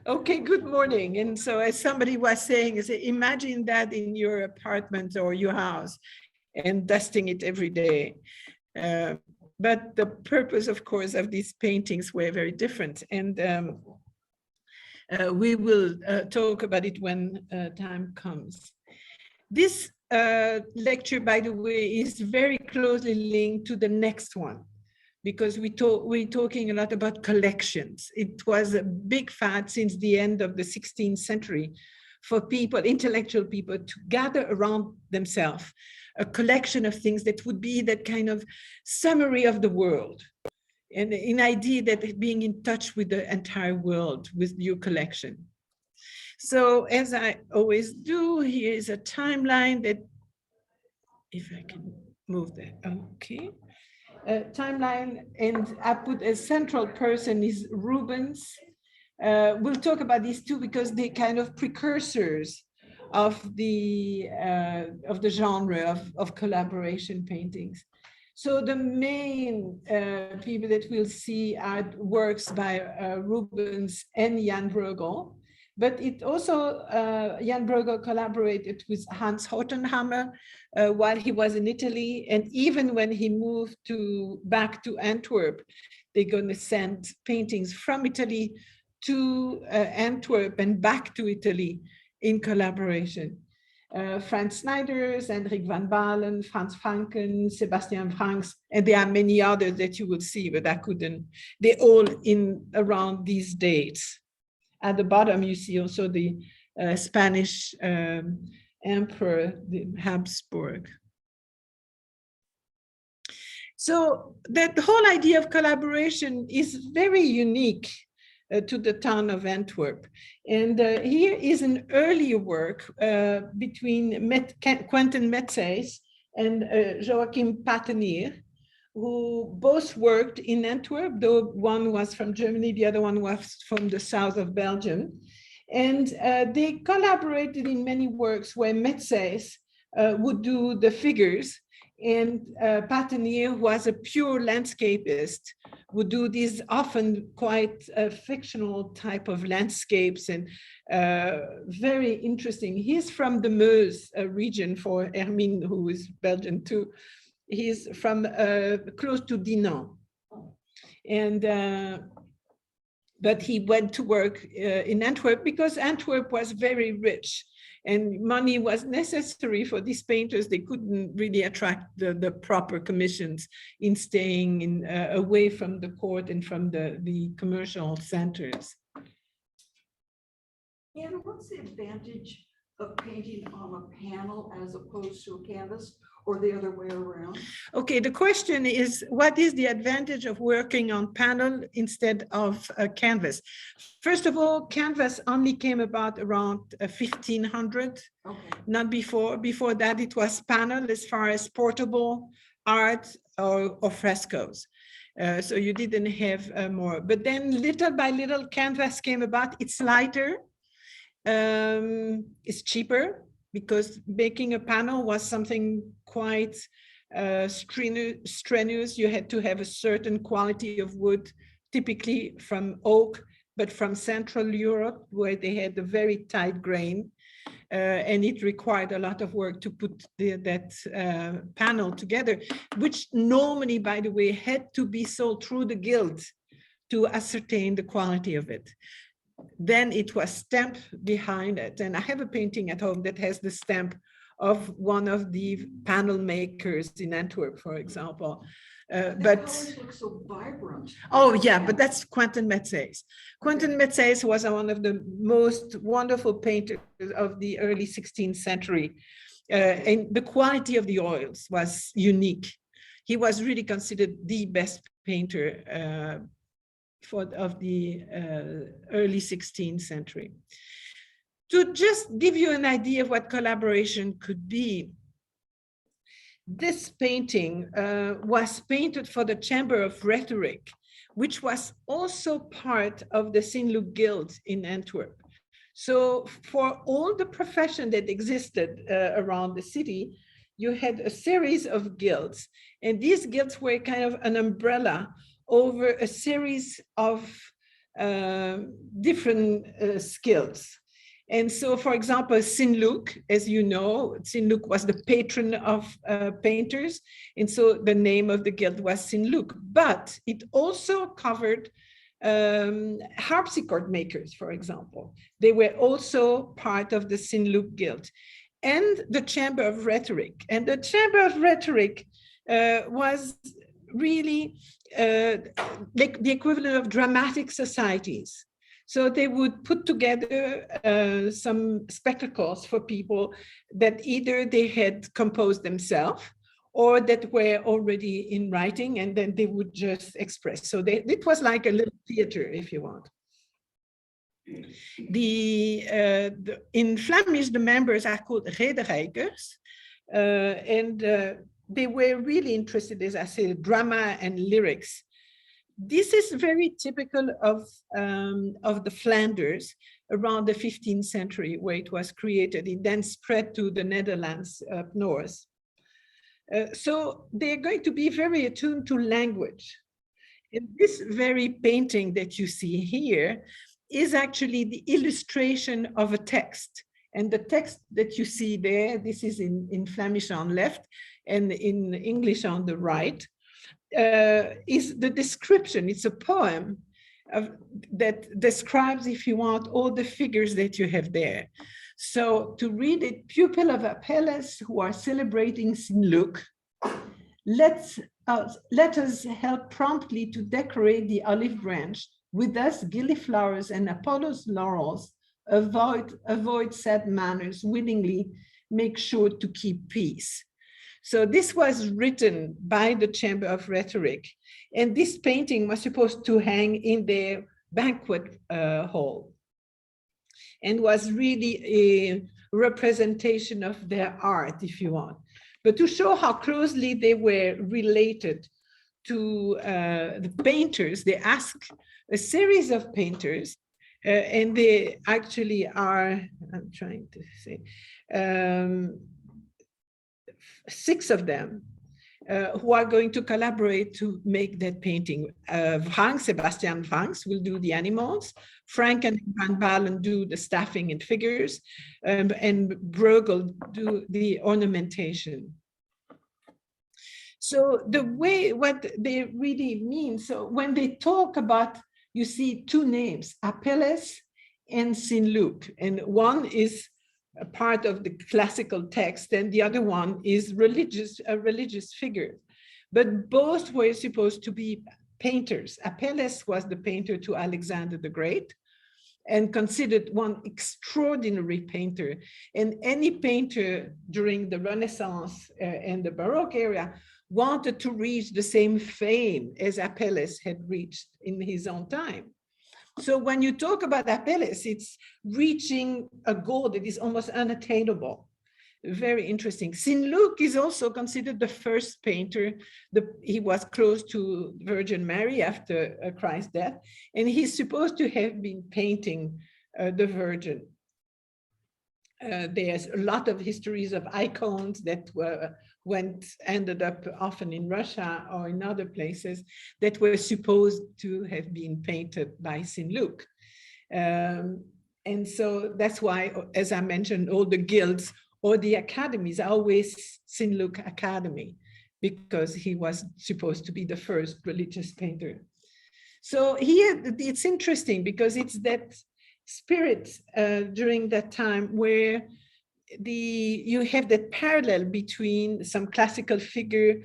Okay, good morning. And so as somebody was saying, imagine that in your apartment or your house and dusting it every day. But the purpose, of course, of these paintings were very different. And we will talk about it when time comes. This lecture, by the way, is very closely linked to the next one, because we're talking a lot about collections. It was a big fad since the end of the 16th century for people, intellectual people, to gather around themselves a collection of things that would be that kind of summary of the world, and an idea that being in touch with the entire world with your collection. So as I always do, here is a timeline that, if I can move that, okay. Timeline, and I put a central person is Rubens. We'll talk about these two because they're kind of precursors of the genre of collaboration paintings. So the main people that we'll see are works by Rubens and Jan Bruegel, but it also, Jan Bruegel collaborated with Hans Rothenhammer while he was in Italy. And even when he moved back to Antwerp, they're going to send paintings from Italy to Antwerp and back to Italy in collaboration. Franz Snijders, Hendrik van Balen, Franz Franken, Sebastian Franks, and there are many others that you will see, but I couldn't. They're all in around these dates. At the bottom, you see also the Spanish emperor, the Habsburg. So that whole idea of collaboration is very unique to the town of Antwerp. And here is an earlier work between Quentin Metsays and Joachim Patenier, who both worked in Antwerp, though one was from Germany, the other one was from the south of Belgium. And they collaborated in many works where Metsays would do the figures, and Patenier, who was a pure landscapist, would do these often quite fictional type of landscapes, and very interesting. He's from the Meuse region, for Hermine, who is Belgian too. He's from close to Dinan. And but he went to work in Antwerp because Antwerp was very rich and money was necessary for these painters. They couldn't really attract the proper commissions in staying in, away from the court and from the commercial centers. And what's the advantage of painting on a panel as opposed to a canvas, or the other way around? Okay, the question is, what is the advantage of working on panel instead of a canvas? First of all, canvas only came about around 1500, okay. Not before. Before that, it was panel as far as portable art or frescoes. So you didn't have more. But then little by little, canvas came about. It's lighter, it's cheaper, because making a panel was something quite strenuous. You had to have a certain quality of wood, typically from oak, but from Central Europe, where they had a very tight grain. And it required a lot of work to put that panel together, which normally, by the way, had to be sold through the guild to ascertain the quality of it. Then it was stamped behind it. And I have a painting at home that has the stamp of one of the panel makers in Antwerp, for example. But colors look so vibrant. Oh yeah, but that's Quentin Metsays. Quentin Metsays was one of the most wonderful painters of the early 16th century. And the quality of the oils was unique. He was really considered the best painter of the early 16th century. To just give you an idea of what collaboration could be, this painting was painted for the Chamber of Rhetoric, which was also part of the Saint-Luc Guild in Antwerp. So for all the profession that existed around the city, you had a series of guilds, and these guilds were kind of an umbrella over a series of different skills. And so, for example, Saint-Luc, as you know, Saint-Luc was the patron of painters. And so the name of the guild was Saint-Luc. But it also covered harpsichord makers, for example. They were also part of the Saint-Luc Guild. And the Chamber of Rhetoric. And the Chamber of Rhetoric was really like the equivalent of dramatic societies. So they would put together some spectacles for people that either they had composed themselves or that were already in writing, and then they would just express. So it was like a little theater, if you want. In Flemish, the members are called rederijkers, and they were really interested, as I said, drama and lyrics. This is very typical of the Flanders around the 15th century, where it was created. It then spread to the Netherlands up north. So they're going to be very attuned to language. And this very painting that you see here is actually the illustration of a text. And the text that you see there, this is in Flemish on left and in English on the right, is the description. It's a poem that describes, if you want, all the figures that you have there. So to read it, pupil of Apelles who are celebrating Saint-Luc, let us help promptly to decorate the olive branch with us gilliflowers and Apollo's laurels. Avoid sad manners, willingly make sure to keep peace. So this was written by the Chamber of Rhetoric, and this painting was supposed to hang in their banquet hall and was really a representation of their art, if you want. But to show how closely they were related to the painters, they asked a series of painters, and they actually are, I'm trying to say, 6 of them who are going to collaborate to make that painting. Sebastian Franks will do the animals, Frank and Van Balen do the staffing and figures, and Bruegel do the ornamentation. So the way, what they really mean, so when they talk about, you see 2 names, Apelles and Saint-Luc, and one is a part of the classical text, and the other one is a religious figure. But both were supposed to be painters. Apelles was the painter to Alexander the Great and considered one extraordinary painter. And any painter during the Renaissance and the Baroque era wanted to reach the same fame as Apelles had reached in his own time. So when you talk about Apelles, it's reaching a goal that is almost unattainable. Very interesting. Saint-Luc is also considered the first painter. He was close to Virgin Mary after Christ's death, and he's supposed to have been painting the Virgin. There's a lot of histories of icons that ended up often in Russia or in other places that were supposed to have been painted by Saint-Luc. And so that's why, as I mentioned, all the guilds or the academies are always Saint-Luc Academy, because he was supposed to be the first religious painter. So here, it's interesting because it's that spirit during that time where you have that parallel between some classical figure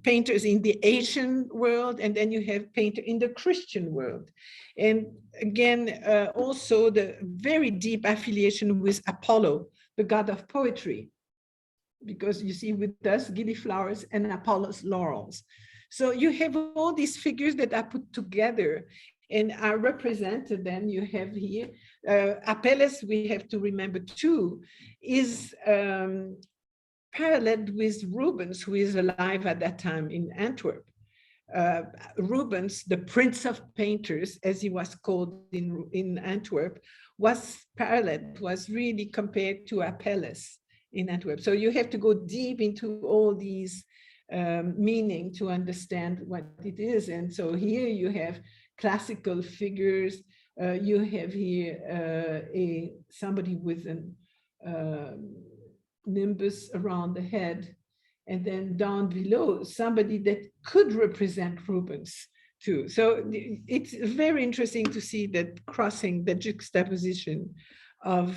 painters in the Asian world, and then you have painter in the Christian world. And again, also the very deep affiliation with Apollo, the god of poetry, because you see with us, gilliflowers and Apollo's laurels. So you have all these figures that are put together and are represented. Then you have here, Apelles, we have to remember too, is paralleled with Rubens, who is alive at that time in Antwerp. Rubens, the prince of painters, as he was called in Antwerp, was paralleled, was really compared to Apelles in Antwerp. So you have to go deep into all these meaning to understand what it is. And so here you have classical figures. You have here somebody with an nimbus around the head, and then down below, somebody that could represent Rubens too. So it's very interesting to see that crossing, the juxtaposition of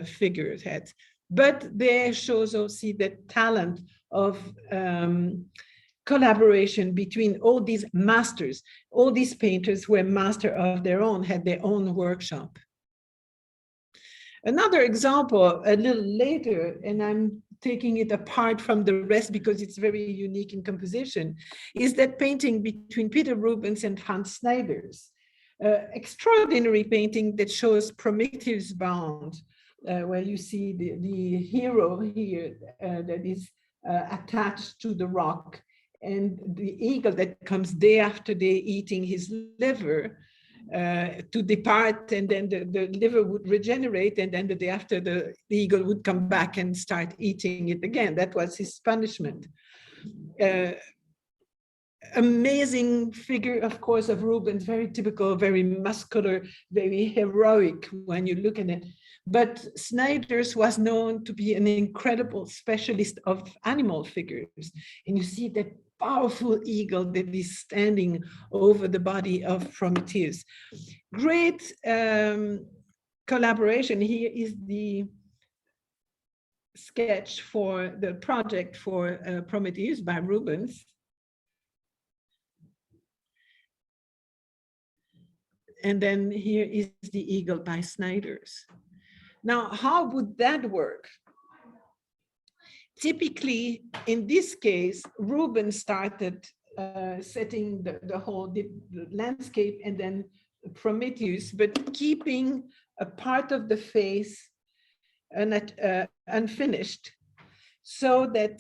figures heads. But there shows also the talent of collaboration between all these masters. All these painters were master of their own, had their own workshop. Another example a little later, and I'm taking it apart from the rest because it's very unique in composition, is that painting between Peter Rubens and Hans Snijders. Extraordinary painting that shows Prometheus bound, where you see the hero here that is attached to the rock, and the eagle that comes day after day eating his liver to depart, and then the liver would regenerate, and then the day after the eagle would come back and start eating it again. That was his punishment. Amazing figure, of course, of Rubens, very typical, very muscular, very heroic when you look at it. But Snijders was known to be an incredible specialist of animal figures. And you see that powerful eagle that is standing over the body of Prometheus. Great collaboration. Here is the sketch for the project for Prometheus by Rubens. And then here is the eagle by Snijders. Now, how would that work? Typically, in this case, Rubens started setting the whole landscape and then Prometheus, but keeping a part of the face unfinished, so that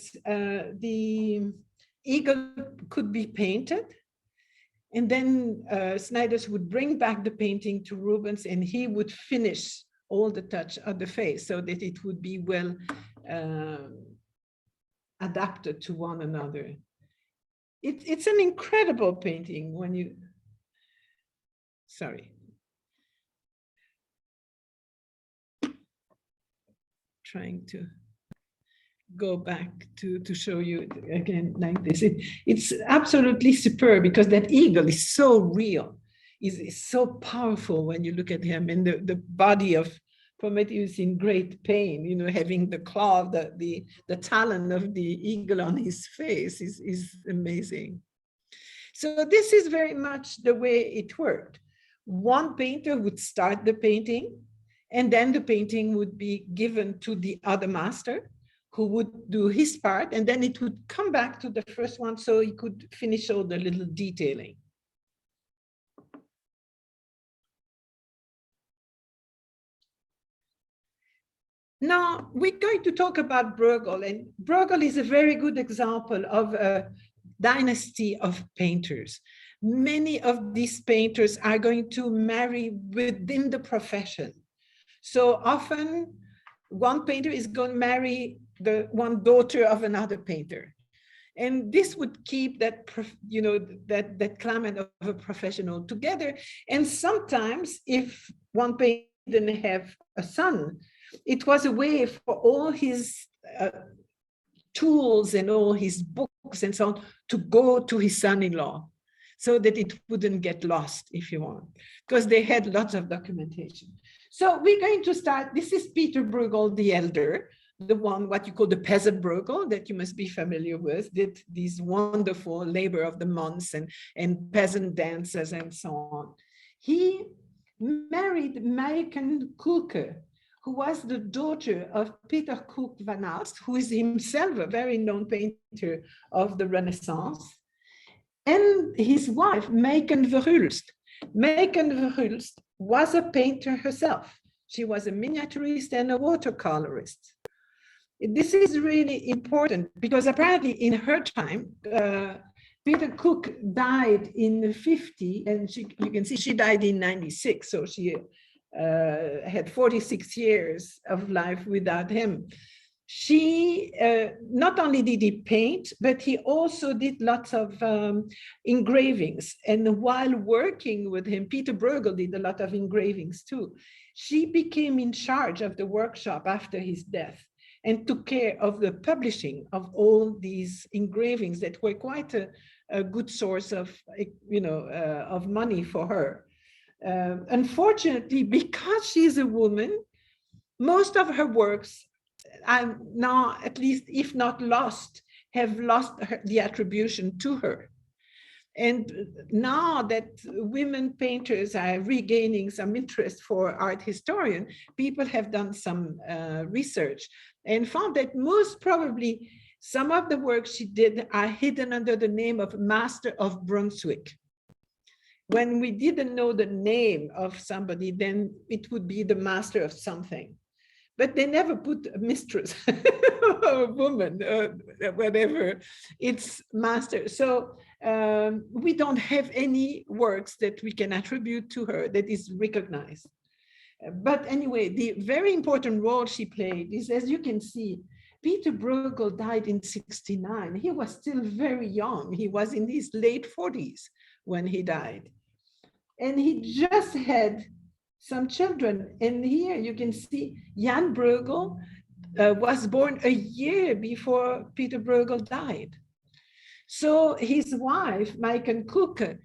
the eagle could be painted. And then Snijders would bring back the painting to Rubens, and he would finish all the touch of the face so that it would be well adapted to one another. It's an incredible painting when you, sorry. Trying to go back to show you again like this. It's absolutely superb because that eagle is so real, is so powerful when you look at him, and the body of Prometheus in great pain, you know, having the claw, the talon of the eagle on his face is amazing. So this is very much the way it worked. One painter would start the painting, and then the painting would be given to the other master, who would do his part, and then it would come back to the first one so he could finish all the little detailing. Now, we're going to talk about Bruegel, and Bruegel is a very good example of a dynasty of painters. Many of these painters are going to marry within the profession. So often, one painter is going to marry the one daughter of another painter. And this would keep that, you know, that climate of a professional together. And sometimes if one painter didn't have a son, it was a way for all his tools and all his books and so on to go to his son-in-law so that it wouldn't get lost, if you want, because they had lots of documentation. So we're going to start. This is Peter Bruegel the Elder, the one, what you call the peasant Bruegel, that you must be familiar with, did these wonderful labor of the months and peasant dances and so on. He married Mayken Kuhlke, who was the daughter of Peter Cook van Aalst, who is himself a very known painter of the Renaissance, and his wife, Mayken Verhulst. Mayken Verhulst was a painter herself. She was a miniaturist and a watercolorist. This is really important because apparently in her time, Peter Cook died in 50, and you can see she died in 96, so she had 46 years of life without him. She not only did he paint, but he also did lots of engravings. And while working with him, Peter Bruegel did a lot of engravings too. She became in charge of the workshop after his death and took care of the publishing of all these engravings that were quite a good source of, of money for her. Unfortunately, because she's a woman, most of her works are now, at least if not lost, have lost the attribution to her. And now that women painters are regaining some interest for art historian, people have done some research and found that most probably some of the works she did are hidden under the name of Master of Brunswick. When we didn't know the name of somebody, then it would be the master of something. But they never put a mistress or a woman, whatever, it's master. So we don't have any works that we can attribute to her that is recognized. But anyway, the very important role she played is, as you can see, Peter Bruegel died in 1969. He was still very young. He was in his late 40s when he died. And he just had some children. And here you can see Jan Bruegel was born a year before Peter Bruegel died. So his wife, Maiken Kuke,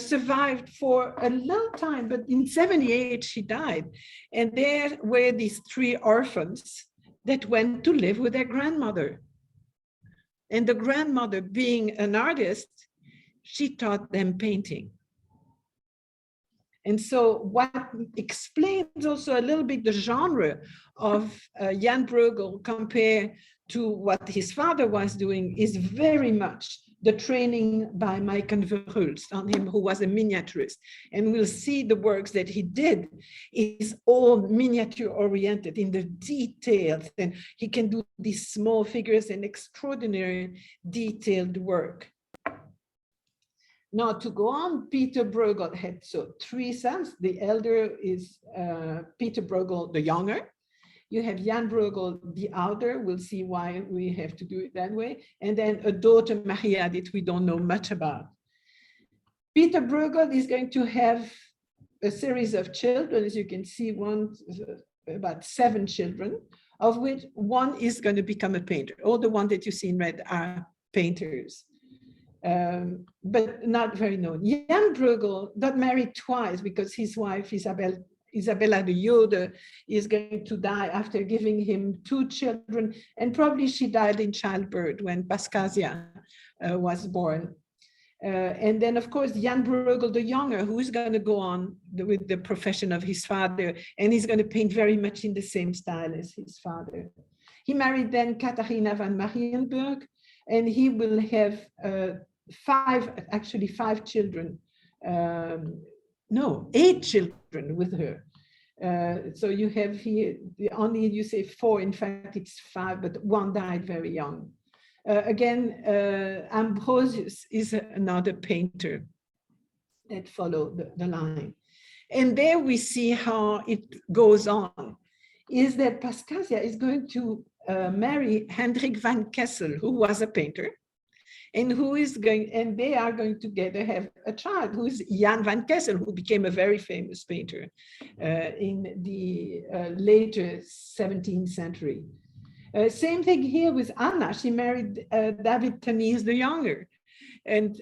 survived for a long time, but in 1978 she died. And there were these 3 orphans that went to live with their grandmother. And the grandmother, being an artist, she taught them painting. And so what explains also a little bit the genre of Jan Bruegel compared to what his father was doing is very much the training by Maiken Verhulst on him, who was a miniaturist. And we'll see the works that he did is all miniature oriented in the details. And he can do these small figures and extraordinary detailed work. Now, to go on, Peter Bruegel had 3 sons. The elder is Peter Bruegel, the younger. You have Jan Bruegel, the elder. We'll see why we have to do it that way. And then a daughter, Maria, that we don't know much about. Peter Bruegel is going to have a series of children. As you can see, about 7 children, of which 1 is going to become a painter. All the ones that you see in red are painters. But not very known. Jan Bruegel got married twice because his wife, Isabella de Jode, is going to die after giving him 2 children, and probably she died in childbirth when Pascasia was born. And then, of course, Jan Bruegel the younger, who is going to go on with the profession of his father, and he's going to paint very much in the same style as his father. He married then Katharina van Marienburg, and he will have 5 children, 8 children with her. So you have here, only you say 4, in fact it's 5, but 1 died very young. Again, Ambrosius is another painter that followed the line. And there we see how it goes on, is that Pascasia is going to marry Hendrik van Kessel, who was a painter, and they are going together have a child who is Jan van Kessel, who became a very famous painter in the later 17th century. Same thing here with Anna. She married David Teniers the younger, and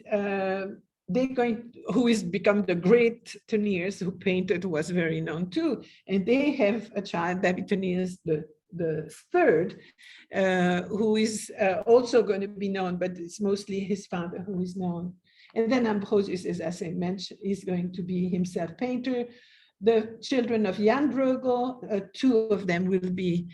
who is become the great Teniers, who painted, was very known too, and they have a child, David Teniers the third, who is also going to be known, but it's mostly his father who is known. And then Ambrosius, as I mentioned, is going to be himself painter. The children of Jan Bruegel, 2 of them will be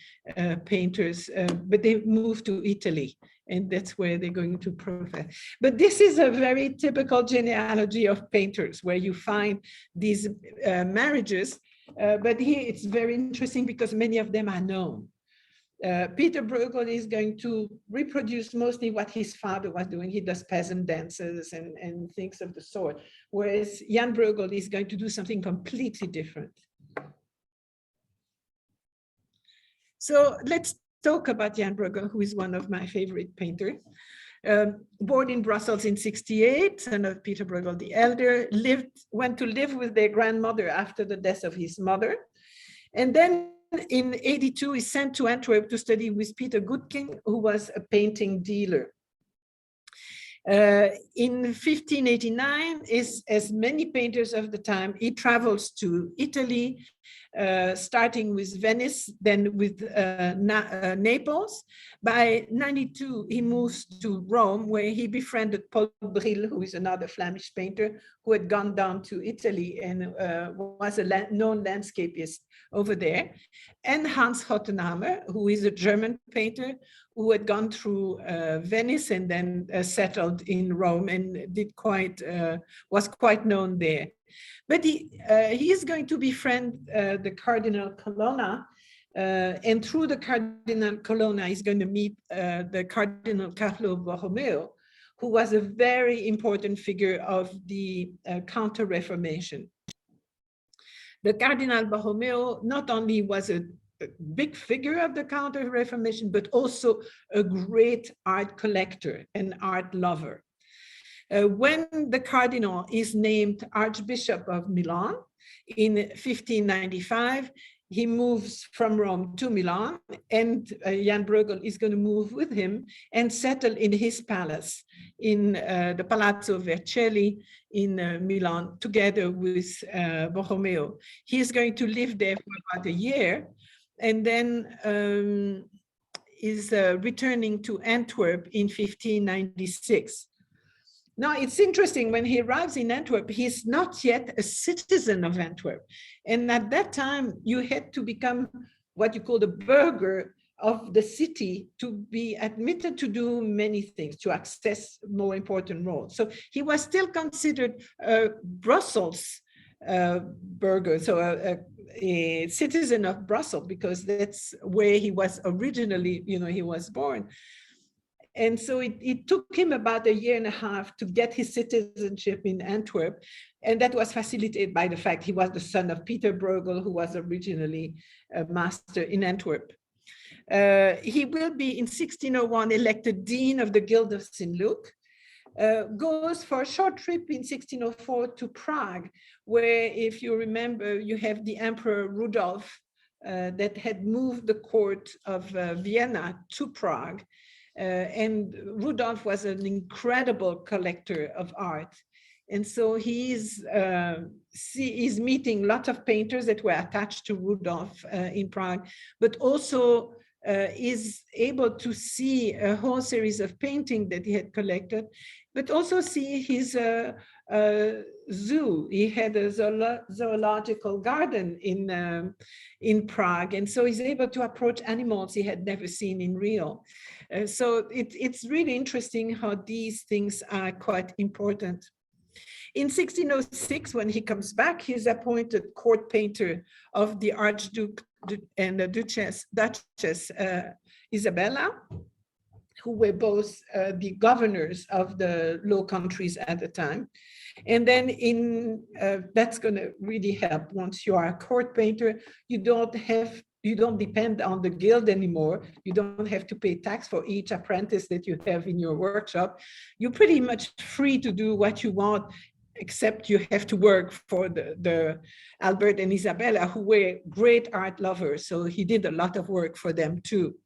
painters, but they moved to Italy, and that's where they're going to profess. But this is a very typical genealogy of painters, where you find these marriages. But here it's very interesting because many of them are known. Peter Bruegel is going to reproduce mostly what his father was doing. He does peasant dances and things of the sort, whereas Jan Bruegel is going to do something completely different. So let's talk about Jan Bruegel, who is one of my favorite painters. Born in Brussels in 1968, son of Peter Bruegel the Elder, went to live with their grandmother after the death of his mother. And then in 1982, he sent to Antwerp to study with Peter Goodkin, who was a painting dealer. In 1589, as many painters of the time, he travels to Italy, starting with Venice, then with Naples. By 1992, he moves to Rome, where he befriended Paul Bril, who is another Flemish painter, who had gone down to Italy and was a known landscapist over there, and Hans Hottenhammer, who is a German painter who had gone through Venice and then settled in Rome and was quite known there. But he is going to befriend the Cardinal Colonna, and through the Cardinal Colonna, he's going to meet the Cardinal Carlo Borromeo, who was a very important figure of the Counter-Reformation. The Cardinal Borromeo not only was a big figure of the Counter-Reformation, but also a great art collector and art lover. When the Cardinal is named Archbishop of Milan in 1595, he moves from Rome to Milan, and Jan Bruegel is going to move with him and settle in his palace in the Palazzo Vercelli in Milan, together with Borromeo. He is going to live there for about a year, and then is returning to Antwerp in 1596. Now, it's interesting, when he arrives in Antwerp, he's not yet a citizen of Antwerp. And at that time, you had to become what you call the burgher of the city to be admitted to do many things, to access more important roles. So he was still considered a Brussels burgher, so a citizen of Brussels, because that's where he was originally, he was born. And so it took him about a year and a half to get his citizenship in Antwerp. And that was facilitated by the fact he was the son of Peter Bruegel, who was originally a master in Antwerp. He will be in 1601 elected Dean of the Guild of St. Luke, goes for a short trip in 1604 to Prague, where, if you remember, you have the Emperor Rudolf that had moved the court of Vienna to Prague. And Rudolf was an incredible collector of art. And so he's meeting lots of painters that were attached to Rudolf in Prague, but also is able to see a whole series of paintings that he had collected, but also see his zoo. He had a zoological garden in Prague. And so he's able to approach animals he had never seen in real. So it's really interesting how these things are quite important. In 1606, when he comes back, he's appointed court painter of the Archduke and the Duchess Isabella, who were both the governors of the Low Countries at the time. And then that's going to really help. Once you are a court painter, you don't depend on the guild anymore. You don't have to pay tax for each apprentice that you have in your workshop. You're pretty much free to do what you want, except you have to work for the Albert and Isabella, who were great art lovers. So he did a lot of work for them too.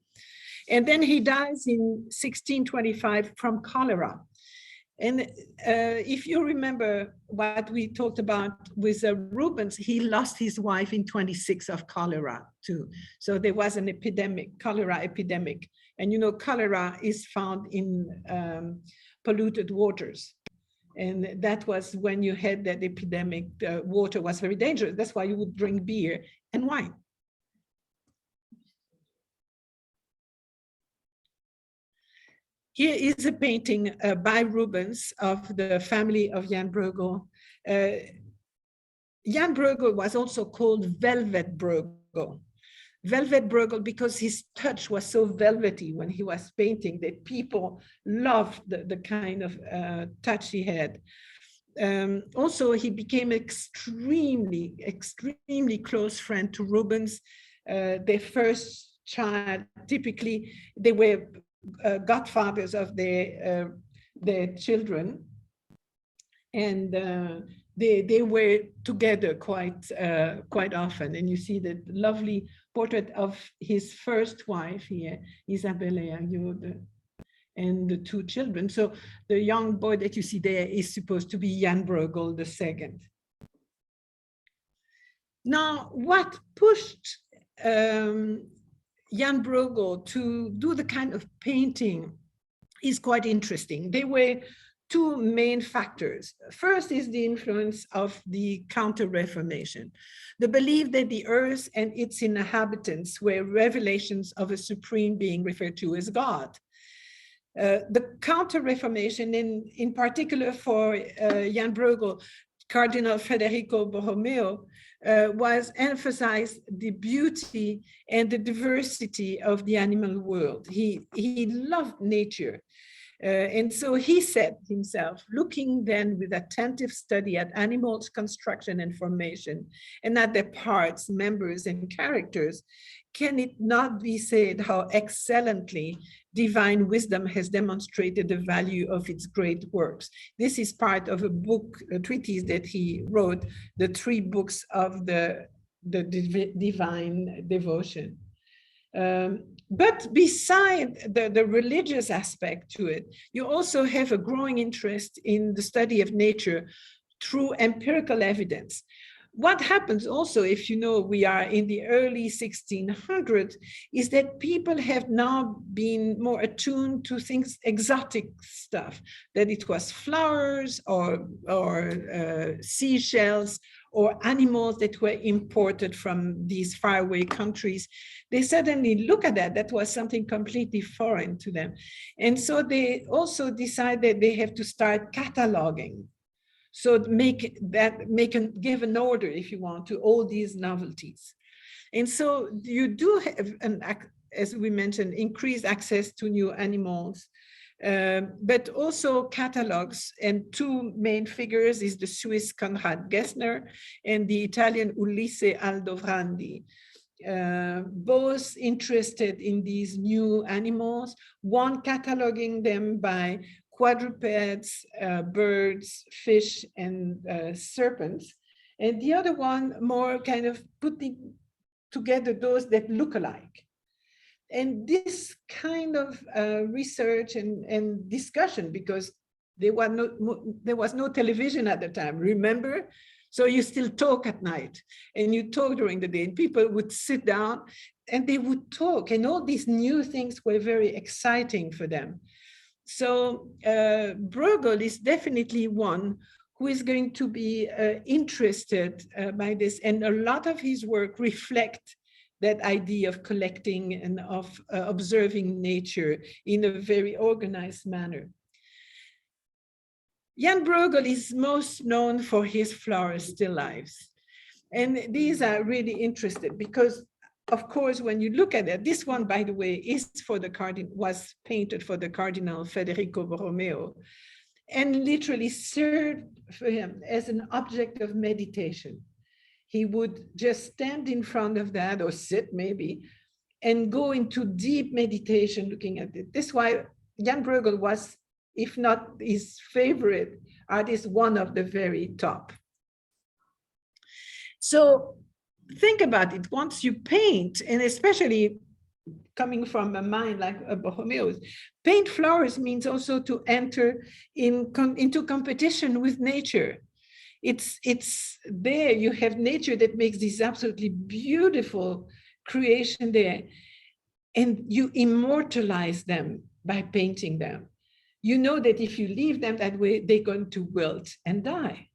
And then he dies in 1625 from cholera. And if you remember what we talked about with Rubens, he lost his wife in 26 of cholera too. So there was an epidemic, cholera epidemic. And cholera is found in polluted waters. And that was when you had that epidemic, water was very dangerous. That's why you would drink beer and wine. Here is a painting by Rubens of the family of Jan Bruegel. Jan Bruegel was also called Velvet Bruegel. Velvet Bruegel because his touch was so velvety when he was painting that people loved the kind of touch he had. Also, he became extremely close friend to Rubens. They first child, typically they were godfathers of their children, and they were together quite often. And you see the lovely portrait of his first wife here, Isabelle and the two children. So the young boy that you see there is supposed to be Jan Bruegel II. Now, what pushed Jan Bruegel to do the kind of painting is quite interesting. There were two main factors. First is the influence of the Counter-Reformation, the belief that the earth and its inhabitants were revelations of a supreme being referred to as God. The Counter-Reformation, in particular for Jan Bruegel, Cardinal Federico Borromeo, was emphasized the beauty and the diversity of the animal world. He loved nature. And so he said himself, looking then with attentive study at animals' construction and formation, and at their parts, members, and characters, can it not be said how excellently divine wisdom has demonstrated the value of its great works? This is part of a book, a treatise that he wrote, the 3 books of the divine devotion. But beside the religious aspect to it, you also have a growing interest in the study of nature through empirical evidence. What happens also, if you know we are in the early 1600s, is that people have now been more attuned to things, exotic stuff, that it was flowers or seashells or animals that were imported from these faraway countries. They suddenly look at that was something completely foreign to them. And so they also decided they have to start cataloging. So give an order, if you want, to all these novelties. And so you do have, as we mentioned, increased access to new animals, but also catalogs. And 2 main figures is the Swiss Konrad Gessner and the Italian Ulisse Aldovrandi, both interested in these new animals, one cataloging them by quadrupeds, birds, fish, and serpents, and the other one more kind of putting together those that look alike. And this kind of research and discussion, because there was no television at the time, remember? So you still talk at night, and you talk during the day, and people would sit down and they would talk, and all these new things were very exciting for them. So Bruegel is definitely one who is going to be interested by this, and a lot of his work reflect that idea of collecting and of observing nature in a very organized manner. Jan Bruegel is most known for his flower still lifes. And these are really interesting because, of course, when you look at it, this one, by the way, was painted for the Cardinal Federico Borromeo, and literally served for him as an object of meditation. He would just stand in front of that, or sit maybe, and go into deep meditation looking at it. This is why Jan Bruegel was, if not his favorite artist, one of the very top. So think about it, once you paint, and especially coming from a mind like Borromeo's, paint flowers means also to enter into competition with nature. It's there, you have nature that makes this absolutely beautiful creation there, and you immortalize them by painting them. You know that if you leave them that way, they're going to wilt and die.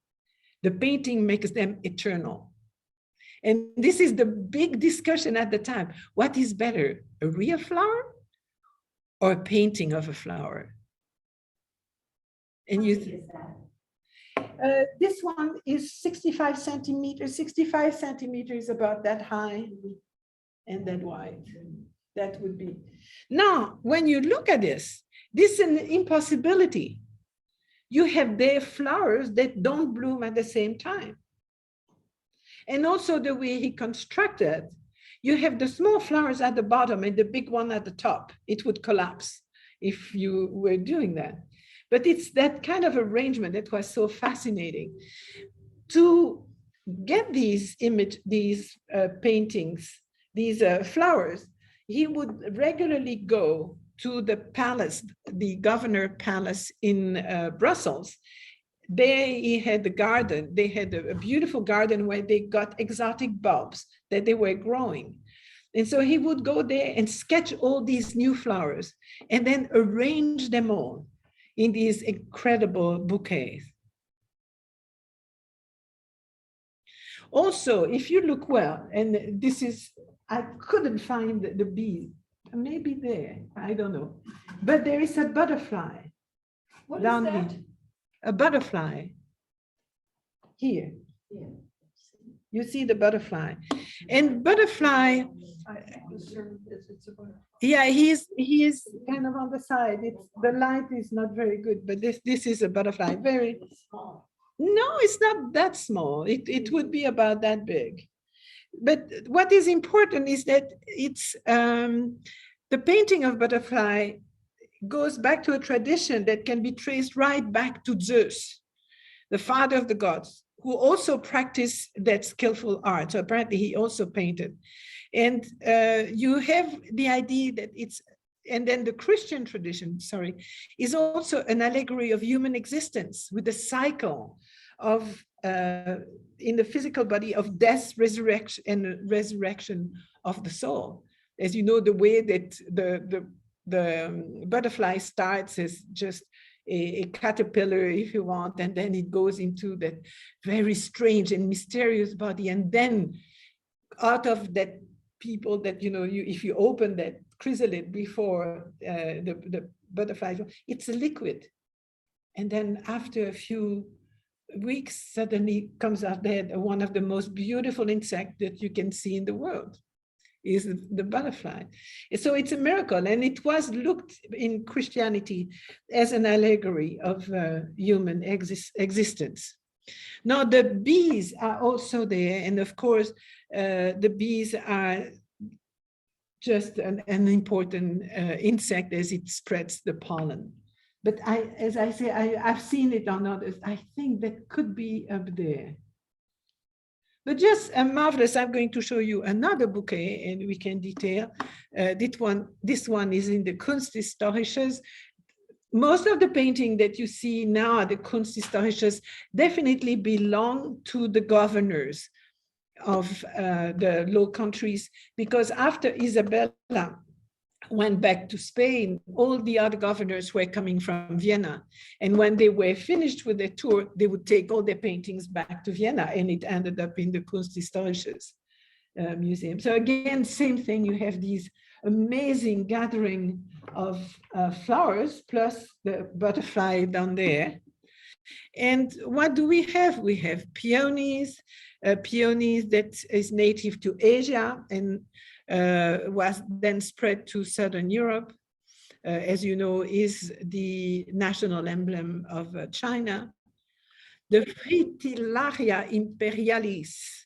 The painting makes them eternal. And this is the big discussion at the time. What is better, a real flower or a painting of a flower? And this one is 65 centimeters. 65 centimeters, about that high and that wide. That would be. Now, when you look at this is an impossibility. You have there flowers that don't bloom at the same time. And also the way he constructed, you have the small flowers at the bottom and the big one at the top. It would collapse if you were doing that. But it's that kind of arrangement that was so fascinating. To get these paintings, these flowers, he would regularly go to the palace, the governor palace in Brussels. There he had the garden. They had a beautiful garden where they got exotic bulbs that they were growing. And so he would go there and sketch all these new flowers and then arrange them all in these incredible bouquets. Also, if you look well, and this is, I couldn't find the bee, maybe there, I don't know. But there is a butterfly. What is down that? here. A butterfly here. Yeah. You see the butterfly. And butterfly, It's a butterfly. yeah, he is kind of on the side. The light is not very good, but this is a butterfly, very Small. No, it's not that small. It would be about that big. But what is important is that it's the painting of butterfly goes back to a tradition that can be traced right back to Zeus, the father of the gods, who also practiced that skillful art. So apparently he also painted. And you have the idea that it's, and then the Christian tradition, is also an allegory of human existence with the cycle of, in the physical body, of death, resurrection, and resurrection of the soul. As you know, the way that the butterfly starts as just a caterpillar, if you want, and then it goes into that very strange and mysterious body. And then out of that people that, if you open that chrysalid before the butterfly, it's a liquid. And then after a few weeks, suddenly comes out that one of the most beautiful insects that you can see in the world is the butterfly. So it's a miracle, and it was looked in Christianity as an allegory of human existence. Now the bees are also there, and of course the bees are just an important insect as it spreads the pollen. But as I say, I've seen it on others. I think that could be up there. But just marvelous. I'm going to show you another bouquet, and we can detail. This one is in the Kunsthistorisches. Most of the painting that you see now at the Kunsthistorisches definitely belong to the governors of the Low Countries, because after Isabella went back to Spain, all the other governors were coming from Vienna. And when they were finished with their tour, they would take all their paintings back to Vienna, and it ended up in the Kunsthistorisches Museum. So again, same thing, you have these amazing gathering of flowers, plus the butterfly down there. And what do we have? We have peonies, peonies that is native to Asia and was then spread to Southern Europe. As you know, is the national emblem of China. The Fritillaria imperialis,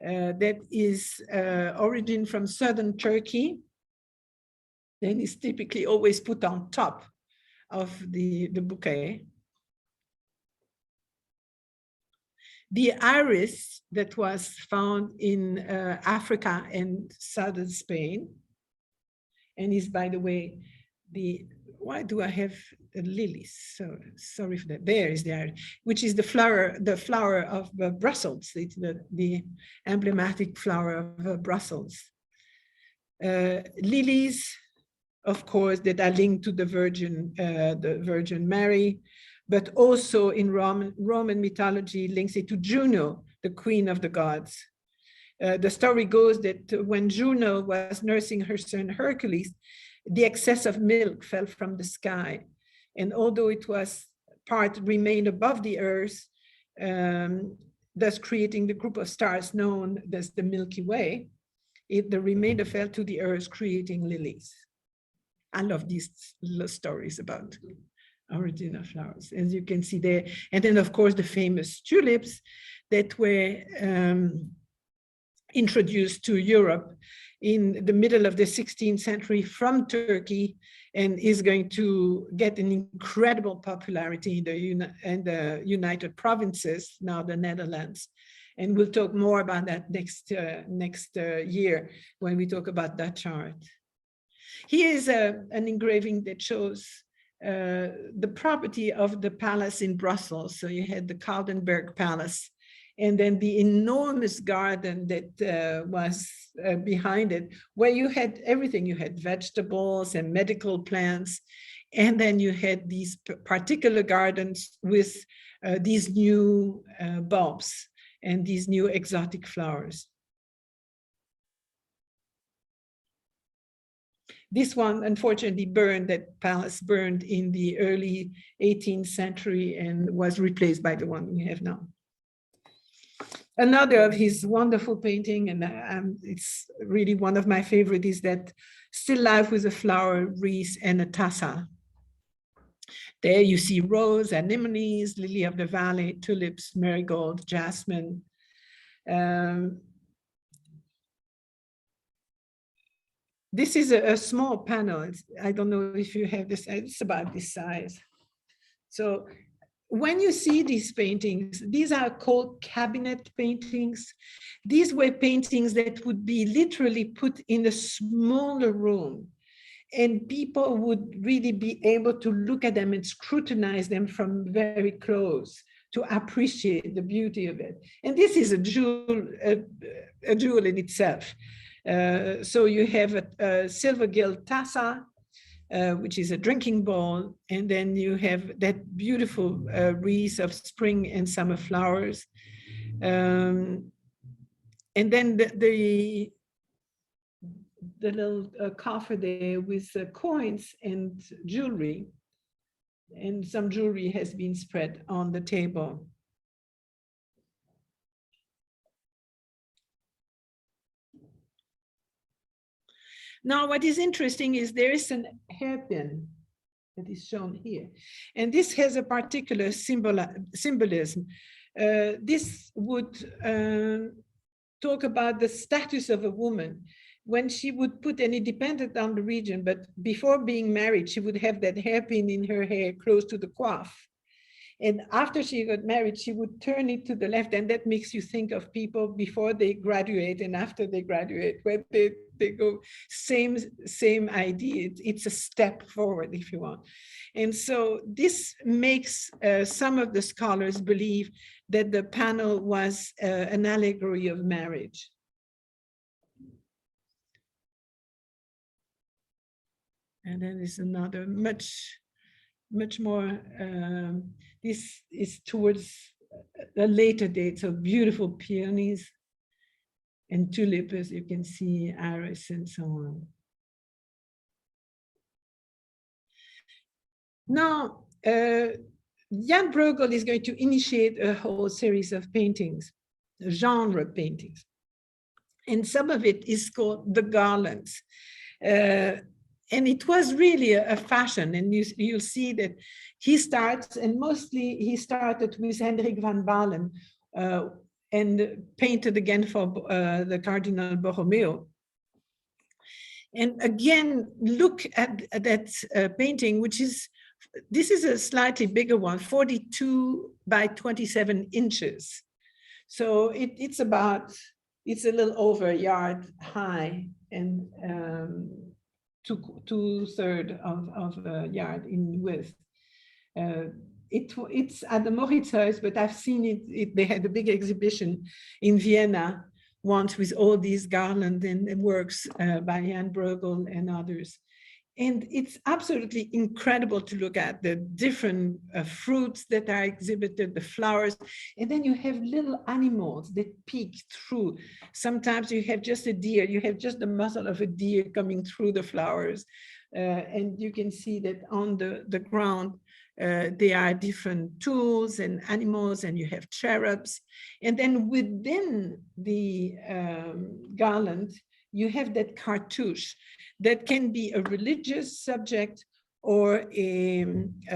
that is origin from southern Turkey, then is typically always put on top of the bouquet. The iris that was found in Africa and southern Spain, and is, by the way, why do I have lilies? So sorry for that. There is the iris, which is the flower of Brussels. It's the emblematic flower of Brussels. Lilies, of course, that are linked to the Virgin Mary, but also in Roman mythology links it to Juno, the queen of the gods. The story goes that when Juno was nursing her son Hercules, the excess of milk fell from the sky. And although it was part remained above the earth, thus creating the group of stars known as the Milky Way, the remainder fell to the earth, creating lilies. I love these little stories about origin of flowers, as you can see there. And then, of course, the famous tulips that were introduced to Europe in the middle of the 16th century from Turkey, and is going to get an incredible popularity in the United Provinces, now the Netherlands. And we'll talk more about that next year when we talk about Dutch art. Here is an engraving that shows the property of the palace in Brussels. So you had the Kaldenberg Palace, and then the enormous garden that was behind it, where you had everything. You had vegetables and medical plants, and then you had these particular gardens with these new bulbs and these new exotic flowers. This one, unfortunately, burned. That palace burned in the early 18th century and was replaced by the one we have now. Another of his wonderful painting, and it's really one of my favorite, is that still life with a flower wreath and a tassel. There you see rose, anemones, lily of the valley, tulips, marigold, jasmine. This is a small panel. I don't know if you have this, it's about this size. So when you see these paintings, these are called cabinet paintings. These were paintings that would be literally put in a smaller room, and people would really be able to look at them and scrutinize them from very close to appreciate the beauty of it. And this is a jewel in itself. So you have a silver gilt tassa, which is a drinking bowl, and then you have that beautiful wreath of spring and summer flowers. And then the little coffer there with coins and jewelry, and some jewelry has been spread on the table. Now, what is interesting is there is an hairpin that is shown here, and this has a particular symbolism. This would talk about the status of a woman when she would put, and it depended on the region, but before being married, she would have that hairpin in her hair close to the coif. And after she got married, she would turn it to the left, and that makes you think of people before they graduate and after they graduate, where they go, same idea. It's a step forward, if you want. And so this makes some of the scholars believe that the panel was an allegory of marriage. And then there's another much more, this is towards a later date, so beautiful peonies and tulip, as you can see, iris and so on. Now, Jan Bruegel is going to initiate a whole series of paintings, genre paintings. And some of it is called the garlands. And it was really a fashion, and you'll see that he starts, and mostly he started with Hendrik van Balen and painted again for the Cardinal Borromeo. And again, look at that painting, which is, this is a slightly bigger one, 42 by 27 inches. So it's a little over a yard high, and two-thirds of a yard in width. It's at the Moritzhuis, but I've seen it. They had a big exhibition in Vienna once with all these garlands and works by Jan Bruegel and others. And it's absolutely incredible to look at the different fruits that are exhibited, the flowers, and then you have little animals that peek through. Sometimes you have just a deer, you have just the muzzle of a deer coming through the flowers. And you can see that on the ground, there are different tools and animals, and you have cherubs. And then within the garland, you have that cartouche that can be a religious subject or a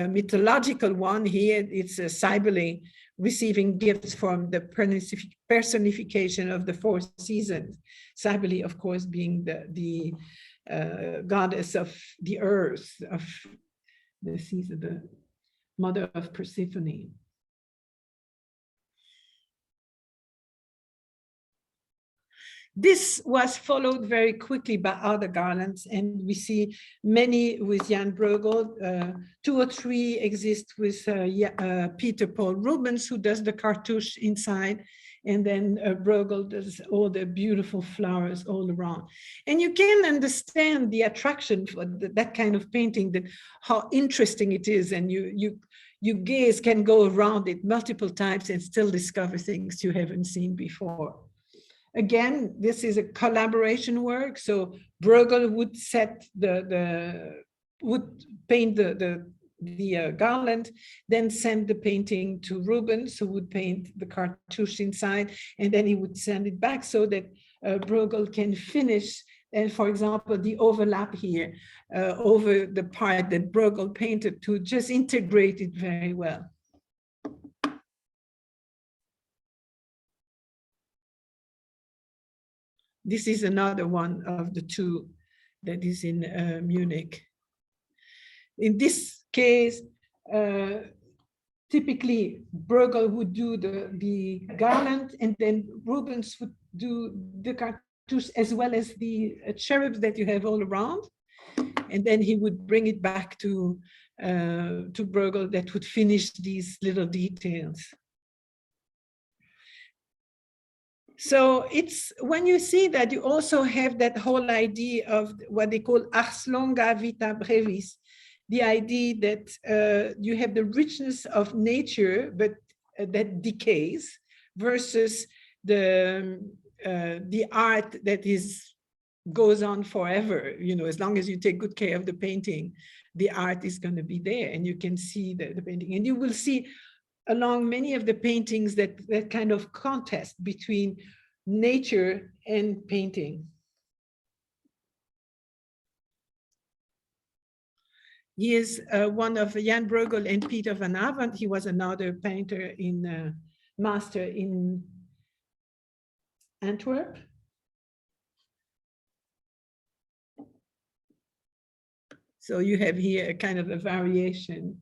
mythological one. Here it's a Cybele receiving gifts from the personification of the four seasons. Cybele, of course, being the goddess of the earth, of the season, the mother of Persephone. This was followed very quickly by other garlands, and we see many with Jan Bruegel. 2 or 3 exist with Peter Paul Rubens, who does the cartouche inside, and then Bruegel does all the beautiful flowers all around. And you can understand the attraction for that kind of painting, that how interesting it is, and you gaze can go around it multiple times and still discover things you haven't seen before. Again, this is a collaboration work. So Bruegel would would paint the garland, then send the painting to Rubens, who would paint the cartouche inside, and then he would send it back so that Bruegel can finish. And for example, the overlap here over the part that Bruegel painted, to just integrate it very well. This is another one of the 2 that is in Munich. In this case, typically Bruegel would do the garland, and then Rubens would do the cartouche as well as the cherubs that you have all around. And then he would bring it back to Bruegel, that would finish these little details. So it's when you see that, you also have that whole idea of what they call ars longa vita brevis, the idea that you have the richness of nature, but that decays, versus the art that goes on forever. You know, as long as you take good care of the painting, the art is going to be there, and you can see the painting, and you will see along many of the paintings that kind of contest between nature and painting. He is one of Jan Bruegel and Peter van Avond. He was another painter master in Antwerp. So you have here a kind of a variation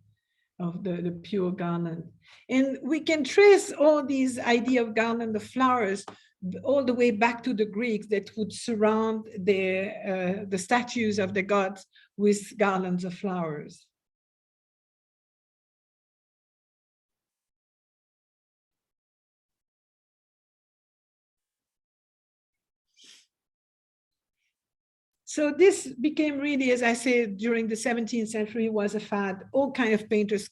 of the pure garland. And we can trace all these idea of garland of flowers all the way back to the Greeks, that would surround the statues of the gods with garlands of flowers. So this became really, as I said, during the 17th century was a fad. All kinds of painters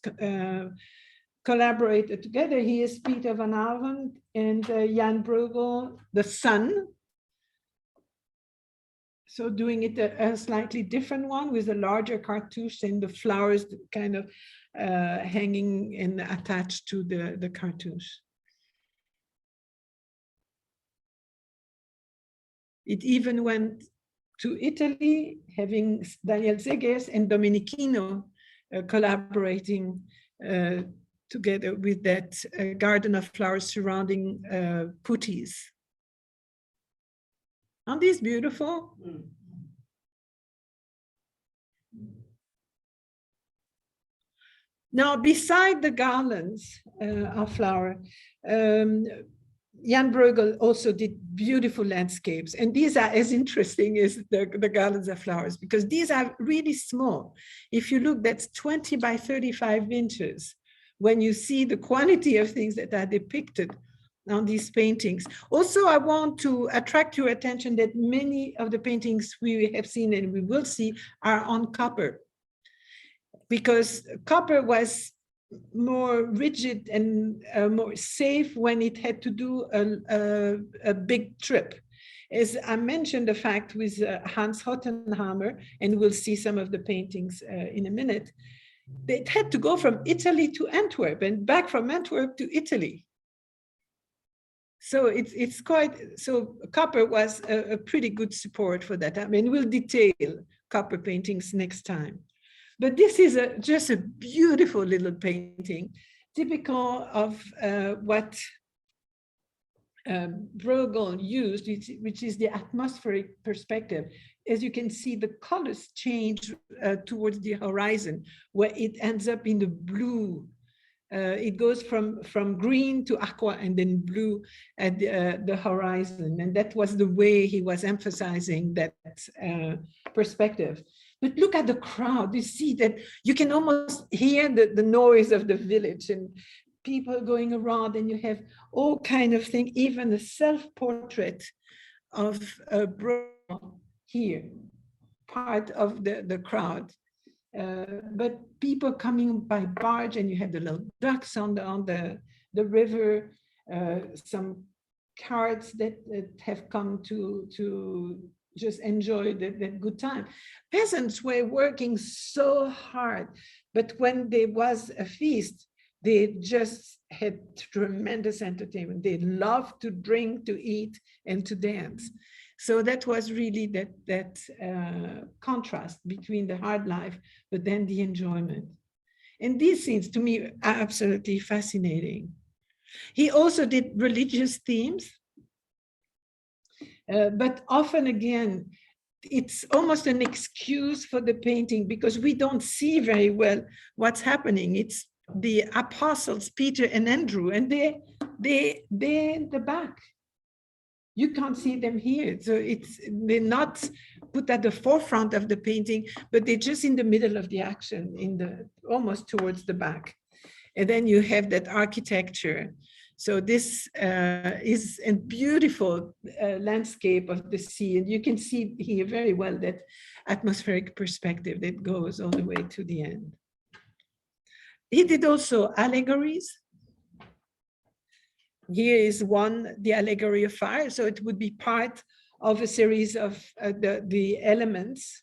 collaborated together. Here is Peter van Avond and Jan Bruegel, the son. So doing it a slightly different one with a larger cartouche and the flowers kind of hanging and attached to the cartouche. It even went to Italy, having Daniel Zegers and Domenichino collaborating together with that garden of flowers surrounding putties. Aren't these beautiful? Now, beside the garlands of flower, Jan Bruegel also did beautiful landscapes, and these are as interesting as the garlands of flowers, because these are really small. If you look, that's 20 by 35 inches. When you see the quantity of things that are depicted on these paintings. Also, I want to attract your attention that many of the paintings we have seen and we will see are on copper, because copper was more rigid and more safe when it had to do a big trip. As I mentioned, the fact with Hans Hottenhammer, and we'll see some of the paintings in a minute, it had to go from Italy to Antwerp and back from Antwerp to Italy. So it's quite, so copper was a pretty good support for that. I mean, we'll detail copper paintings next time. But this is just a beautiful little painting typical of what Bruegel used, which is the atmospheric perspective. As you can see, the colors change towards the horizon, where it ends up in the blue. It goes from green to aqua and then blue at the horizon. And that was the way he was emphasizing that perspective. But look at the crowd. You see that you can almost hear the noise of the village and people going around, and you have all kind of things, even a self-portrait of Bruegel here, part of the crowd. But people coming by barge, and you have the little ducks on the river, some carts that have come to just enjoy that good time. Peasants were working so hard, but when there was a feast, they just had tremendous entertainment. They loved to drink, to eat, and to dance. So that was really that contrast between the hard life, but then the enjoyment. And these scenes, to me, are absolutely fascinating. He also did religious themes, but often again, it's almost an excuse for the painting because we don't see very well what's happening. It's the apostles, Peter and Andrew, and they're in the back. You can't see them here. So they're not put at the forefront of the painting, but they're just in the middle of the action, almost towards the back. And then you have that architecture. So this is a beautiful landscape of the sea. And you can see here very well that atmospheric perspective that goes all the way to the end. He did also allegories. Here is one, the allegory of fire. So it would be part of a series of the elements,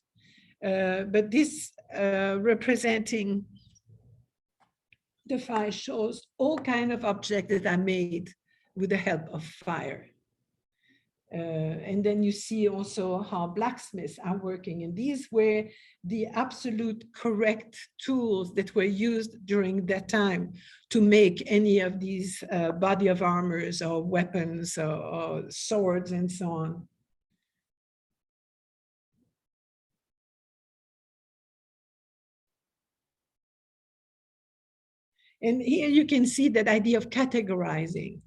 but this representing the fire shows all kinds of objects that are made with the help of fire. And then you see also how blacksmiths are working. And these were the absolute correct tools that were used during that time to make any of these body of armors or weapons or swords and so on. And here you can see that idea of categorizing.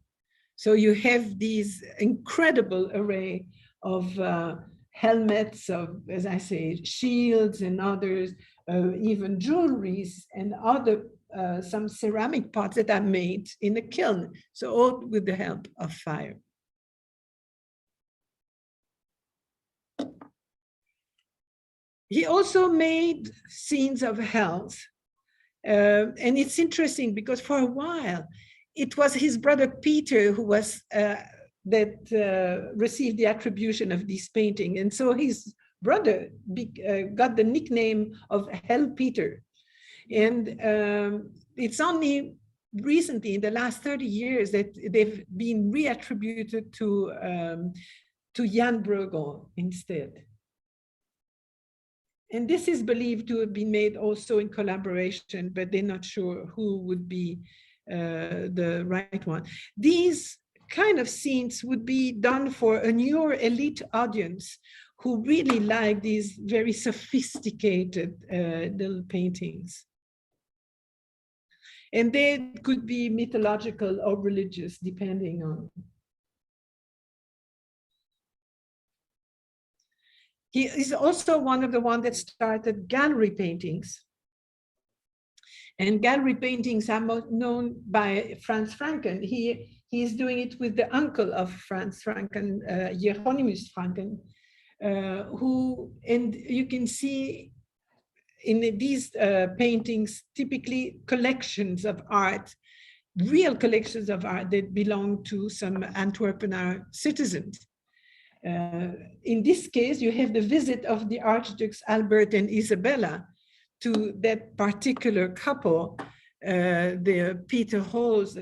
So you have these incredible array of helmets, of, as I say, shields and others, even jewelries and other, some ceramic parts that are made in a kiln. So all with the help of fire. He also made scenes of hells. And it's interesting because for a while, it was his brother Peter who was received the attribution of this painting. And so his brother got the nickname of Hell Peter. And it's only recently, in the last 30 years, that they've been reattributed to Jan Bruegel instead. And this is believed to have been made also in collaboration, but they're not sure who would be the right one. These kind of scenes would be done for a newer elite audience who really like these very sophisticated little paintings. And they could be mythological or religious, depending on. He is also one of the ones that started gallery paintings. And gallery paintings are most known by Franz Franken. He is doing it with the uncle of Franz Franken, Hieronymus Franken, who, and you can see in these paintings, typically collections of art, real collections of art that belong to some Antwerpener citizens. In this case, you have the visit of the Archdukes Albert and Isabella to that particular couple, the Peter Holz,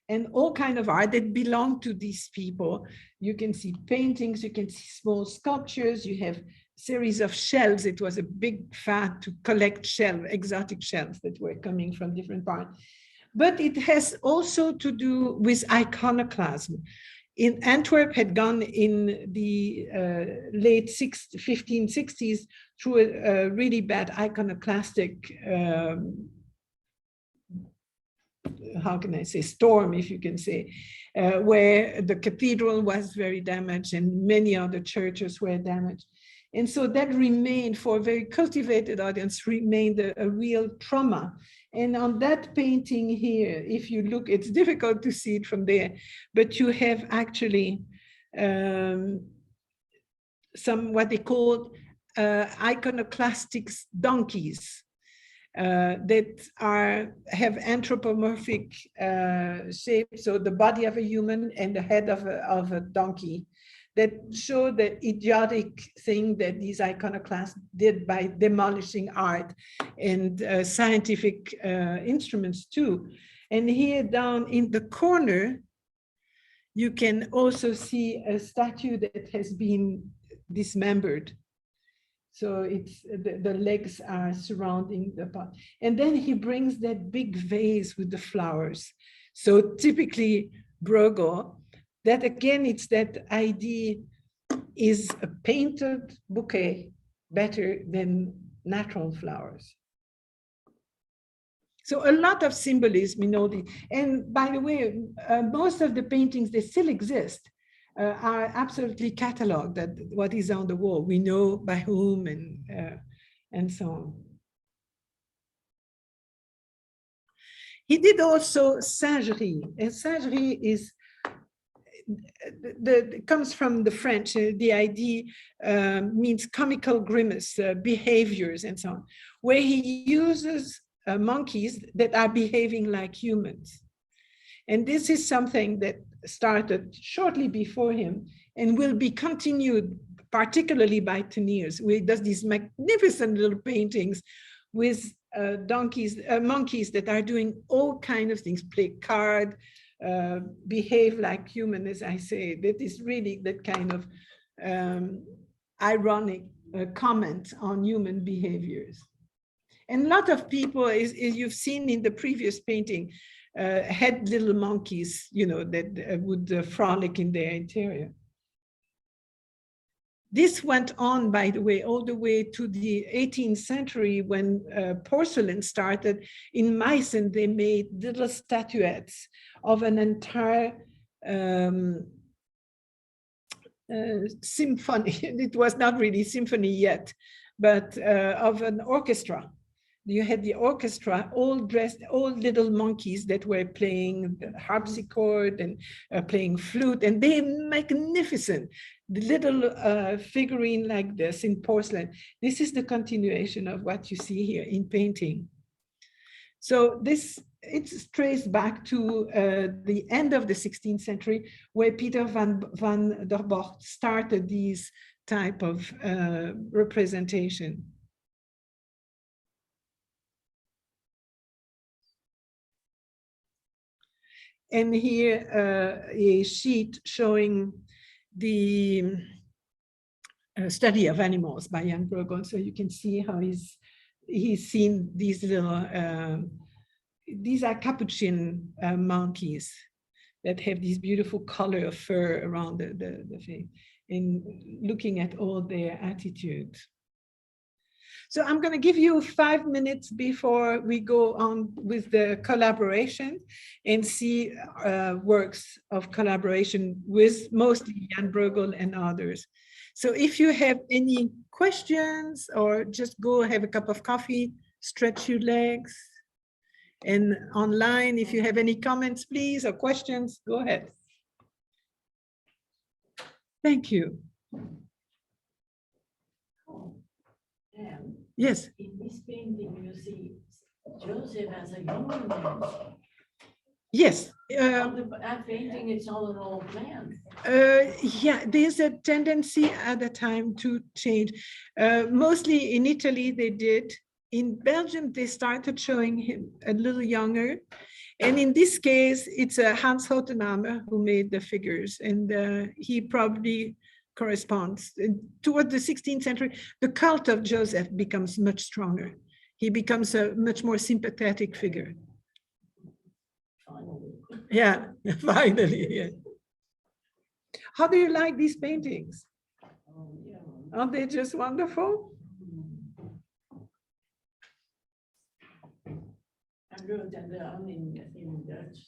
and all kind of art that belong to these people. You can see paintings, you can see small sculptures, you have series of shells. It was a big fad to collect exotic shells that were coming from different parts. But it has also to do with iconoclasm. In Antwerp had gone in the late 1560s through a really bad iconoclastic, how can I say, storm, if you can say, where the cathedral was very damaged and many other churches were damaged. And so that remained, for a very cultivated audience, remained a real trauma. And on that painting here, if you look, it's difficult to see it from there, but you have actually some what they call iconoclastic donkeys that have anthropomorphic shape, so the body of a human and the head of a donkey, that show the idiotic thing that these iconoclasts did by demolishing art and scientific instruments too. And here down in the corner, you can also see a statue that has been dismembered. So it's the legs are surrounding the pot. And then he brings that big vase with the flowers. So typically Bruegel, that again, it's that idea, is a painted bouquet better than natural flowers? So a lot of symbolism in all the, and by the way, most of the paintings that still exist are absolutely cataloged, that what is on the wall. We know by whom and so on. He did also singerie, and singerie is, comes from the French. The idea means comical grimace, behaviors, and so on, where he uses monkeys that are behaving like humans. And this is something that started shortly before him and will be continued, particularly by Teniers, where he does these magnificent little paintings with monkeys that are doing all kinds of things, play card, behave like human, as I say. That is really that kind of ironic comment on human behaviors. And a lot of people, as you've seen in the previous painting, had little monkeys, you know, that would frolic in their interior. This went on, by the way, all the way to the 18th century when porcelain started. In Meissen, they made little statuettes of an entire symphony. It was not really symphony yet, but of an orchestra. You had the orchestra, all dressed, all little monkeys that were playing the harpsichord and playing flute, and they're magnificent. The little figurine like this in porcelain. This is the continuation of what you see here in painting. So this, it's traced back to the end of the 16th century, where Peter van der Bocht started these type of representation. And here a sheet showing the study of animals by Jan Bruegel. So you can see how he's seen these little, these are capuchin monkeys that have this beautiful color of fur around the face, and looking at all their attitudes. So I'm going to give you 5 minutes before we go on with the collaboration and see works of collaboration with mostly Jan Bruegel and others. So if you have any questions, or just go have a cup of coffee, stretch your legs. And online, if you have any comments, please, or questions, go ahead. Thank you. And yes. In this painting, you see Joseph as a young man. Yes. That painting, it's all an old man. Yeah, there's a tendency at the time to change. Mostly in Italy, they did. In Belgium, they started showing him a little younger. And in this case, it's Hans Hotenamer who made the figures, and he probably corresponds. Toward the 16th century, the cult of Joseph becomes much stronger. He becomes a much more sympathetic figure. finally. Yeah, finally. Yeah. How do you like these paintings? Oh, yeah. Aren't they just wonderful? I wrote that down in Dutch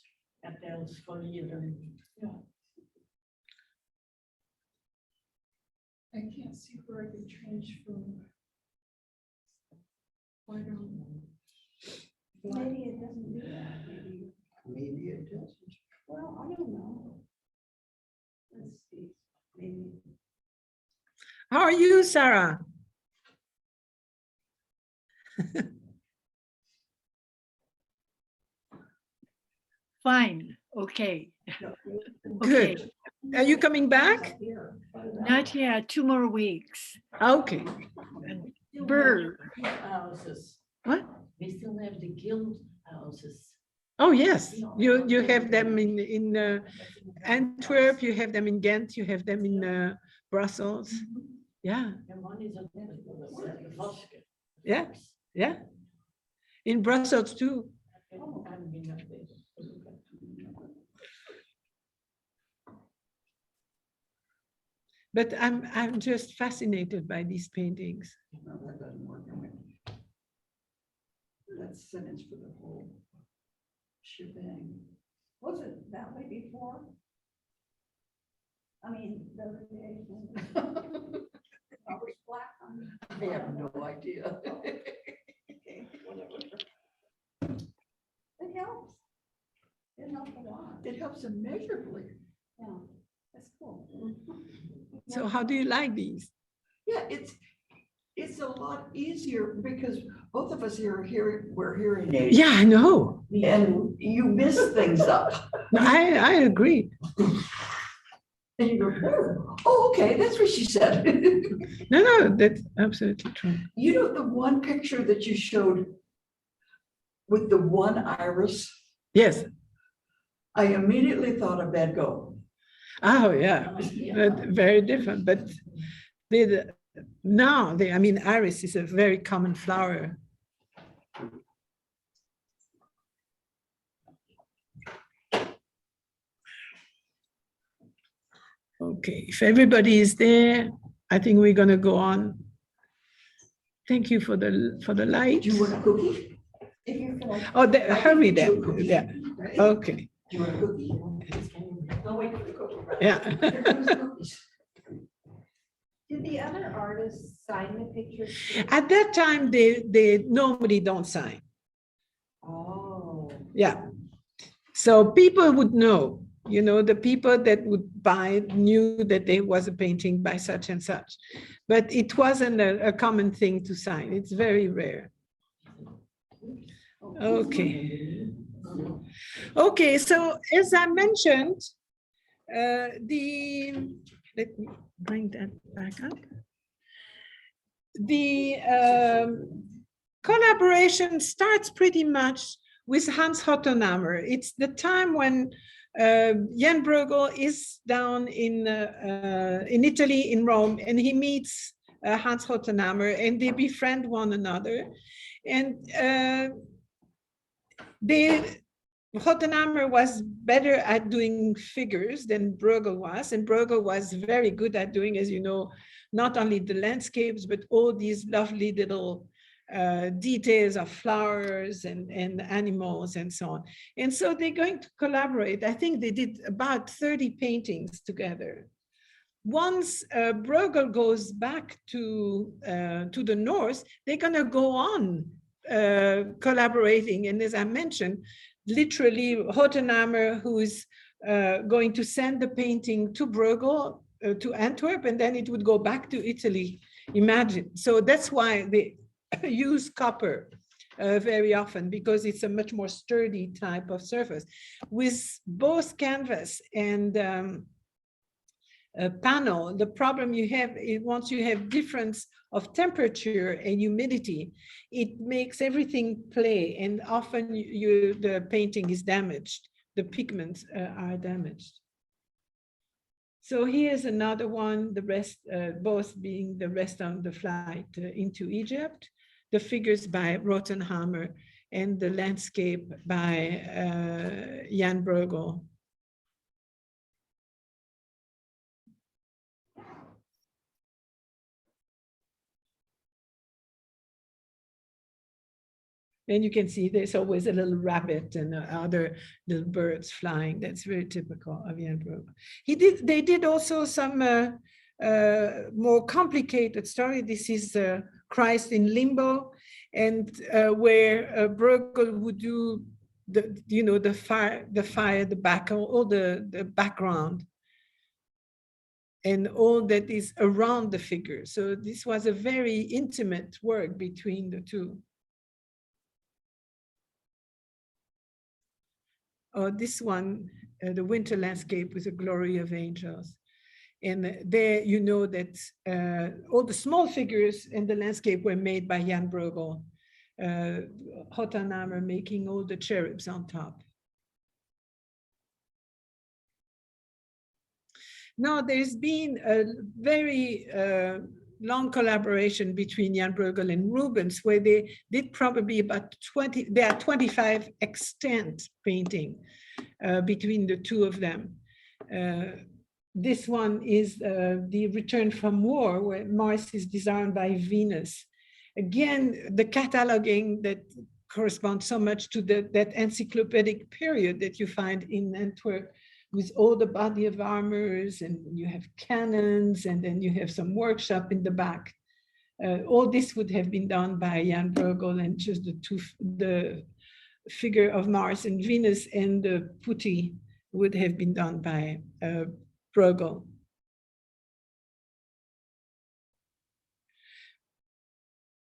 at ScottsdaleArtSchool. Yeah. I can't see where I can transfer. I don't know. Maybe it doesn't do that, maybe. Maybe it doesn't. Well, I don't know. Let's see, maybe. How are you, Sarah? Fine, okay. Good. Okay, Are you coming back? Here. not yet, 2 more weeks. Okay. And Still Burr, have the guild houses. What? We still have the guild houses. Oh, yes. You have them in Antwerp, you have them in Ghent, you have them in Brussels. Yeah, And one is at the Vaske. Yeah. yeah. In Brussels too. I've been up there. But I'm just fascinated by these paintings. No, that doesn't work. That's sentence for the whole shebang. Was it that way before? I mean, the other day. I was black on. I have no idea. Okay, whatever. It helps. It helps a lot. It helps immeasurably. Yeah, that's cool. So how do you like these? Yeah, it's a lot easier because both of us here we're hearing aids. Yeah, I know. And you miss things up. I agree. And you go, oh, okay, that's what she said. No, that's absolutely true. You know, the one picture that you showed with the one iris, Yes. I immediately thought of Van Gogh. Oh, yeah. But very different. But I mean, iris is a very common flower. Okay, if everybody is there, I think we're gonna go on. Thank you for the light. Do you want a cookie? If you feel like. Oh, hurry Do you then. want a cookie? Yeah. Right? Okay. Do you want a cookie? I'll wait for the cookie. Right? Yeah. Here comes the cookies. Did the other artists sign the pictures? At that time, they normally don't sign. Oh. Yeah. So people would know, the people that would buy knew that there was a painting by such and such, but it wasn't a common thing to sign. It's very rare. Okay. Okay, so as I mentioned, let me bring that back up. The collaboration starts pretty much with Hans Rottenhammer. It's the time when Jan Bruegel is down in Italy, in Rome, and he meets Hans Rottenhammer, and they befriend one another. And Rottenhammer was better at doing figures than Bruegel was, and Bruegel was very good at doing, as you know, not only the landscapes, but all these lovely little details of flowers and animals and so on. And so they're going to collaborate. I think they did about 30 paintings together. Once Bruegel goes back to the north, they're going to go on collaborating. And as I mentioned, literally Rottenhammer, who is going to send the painting to Bruegel, to Antwerp, and then it would go back to Italy, imagine. So that's why they use copper very often, because it's a much more sturdy type of surface. With both canvas and a panel, the problem you have is once you have difference of temperature and humidity, it makes everything play, and often the painting is damaged. The pigments are damaged. So here's another one, the rest, both being the rest on the flight into Egypt, the figures by Rottenhammer and the landscape by Jan Bruegel. And you can see there's always a little rabbit and other little birds flying. That's very typical of Jan Bruegel. They did also some more complicated story. This is Christ in Limbo, and where Bruegel would do the fire, the back, all the background, and all that is around the figure. So this was a very intimate work between the two. This one, the winter landscape with the glory of angels. And there you know that all the small figures in the landscape were made by Jan Bruegel. Hottenhammer making all the cherubs on top. Now there's been a very long collaboration between Jan Bruegel and Rubens, where they did probably about 25 extant painting between the two of them. This one is the Return from War, where Mars is disarmed by Venus. Again, the cataloging that corresponds so much to that encyclopedic period that you find in Antwerp, with all the body of armors, and you have cannons, and then you have some workshop in the back. All this would have been done by Jan Bruegel, and just the figure of Mars and Venus and the putti would have been done by Bruegel.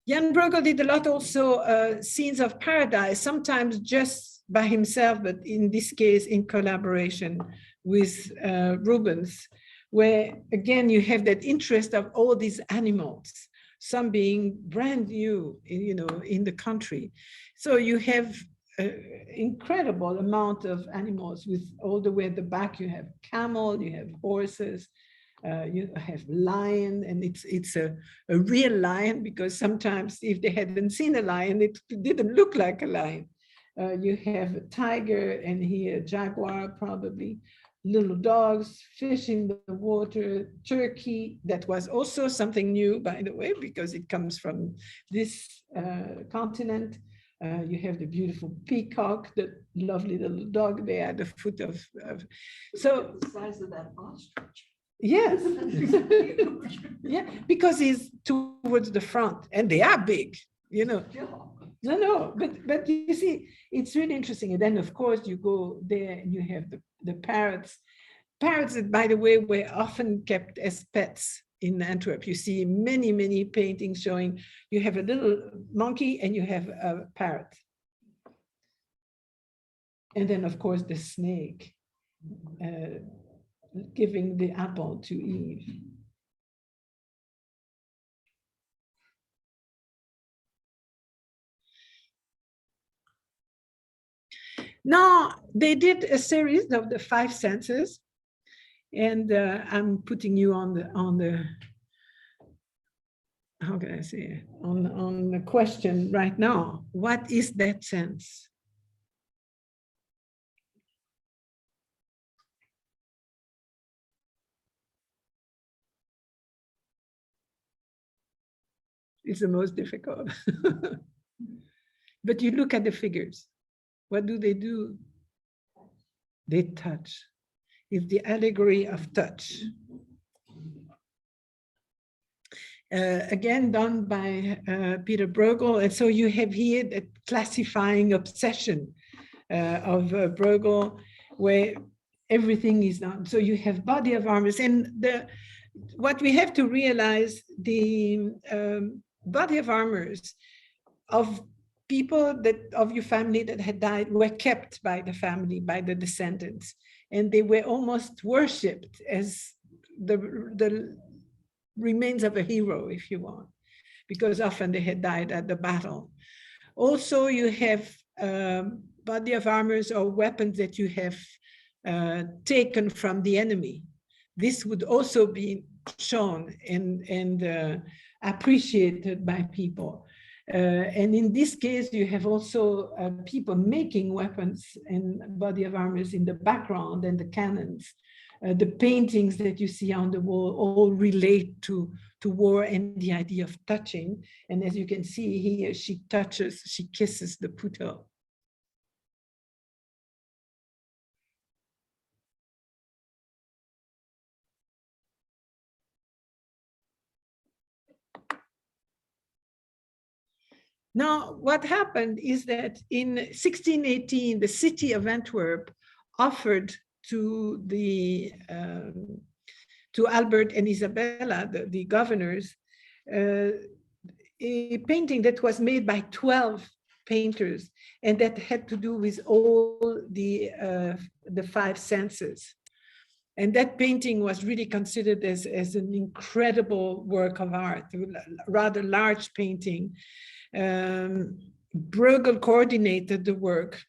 Jan Bruegel did a lot also scenes of paradise, sometimes just by himself, but in this case in collaboration with Rubens, where again you have that interest of all these animals, some being brand new, in the country. So you have an incredible amount of animals, with all the way at the back you have camel, you have horses, you have lion, and it's a real lion, because sometimes if they hadn't seen a lion, it didn't look like a lion. You have a tiger, and here a jaguar, probably, little dogs, fish in the water, turkey. That was also something new, by the way, because it comes from this continent. You have the beautiful peacock, the lovely little dog there at the foot of so The size of that ostrich. yes. Yeah, because he's towards the front, and they are big, Yeah. No, but you see, it's really interesting. And then of course you go there and you have the parrots. Parrots that, by the way, were often kept as pets in Antwerp. You see many paintings showing you have a little monkey and you have a parrot. And then of course the snake giving the apple to Eve. Now, they did a series of the 5 senses, and I'm putting you on the how can I say it? On the question right now. What is that sense? It's the most difficult. But you look at the figures. What do? They touch. It's the allegory of touch. Again, done by Peter Bruegel. And so you have here the classifying obsession of Bruegel, where everything is done. So you have body of armors. And what we have to realize, the body of armors of people of your family that had died were kept by the family, by the descendants, and they were almost worshipped as the remains of a hero, if you want, because often they had died at the battle. Also, you have body of armors or weapons that you have taken from the enemy. This would also be shown and appreciated by people. And in this case, you have also people making weapons and body of armors in the background and the cannons. The paintings that you see on the wall all relate to war and the idea of touching. And as you can see here, she kisses the puto. Now, what happened is that in 1618, the city of Antwerp offered to Albert and Isabella, the governors, a painting that was made by 12 painters, and that had to do with all the five senses. And that painting was really considered as an incredible work of art, a rather large painting. Bruegel coordinated the work,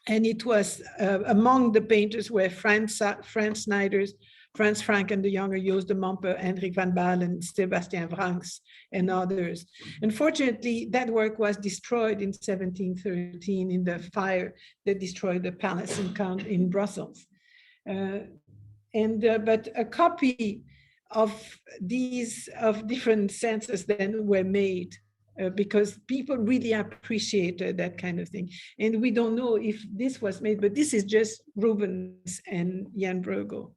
and it was among the painters were Franz Snijders, Franz Frank and the younger, Joost de Mampe, Hendrik van Balen, Sebastian Vranckx, and others. Unfortunately, that work was destroyed in 1713 in the fire that destroyed the palace in Brussels. But a copy of different senses then were made because people really appreciated that kind of thing. And we don't know if this was made, but this is just Rubens and Jan Bruegel.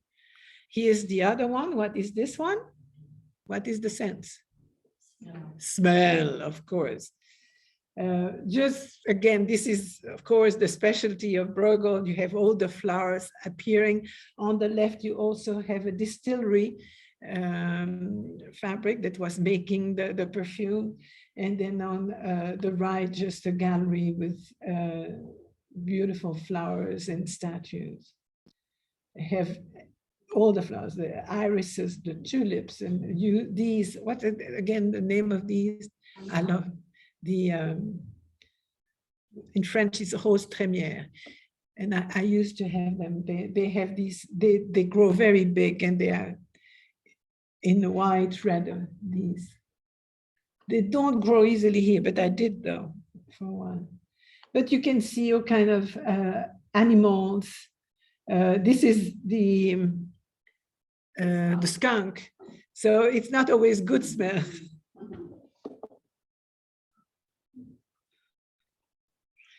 Here's the other one. What is this one? What is the sense? Smell, of course. Just again, this is, of course, the specialty of Bruegel. You have all the flowers appearing. On the left, you also have a distillery fabric that was making the perfume. And then on the right, just a gallery with beautiful flowers and statues. I have all the flowers, the irises, the tulips, and these, what again, the name of these? I love the, in French, it's rose trémière. And I used to have them. They have these, they grow very big, and they are in white red, these. They don't grow easily here, but I did though, for a while. But you can see all kind of animals. This is the skunk. So it's not always good smell.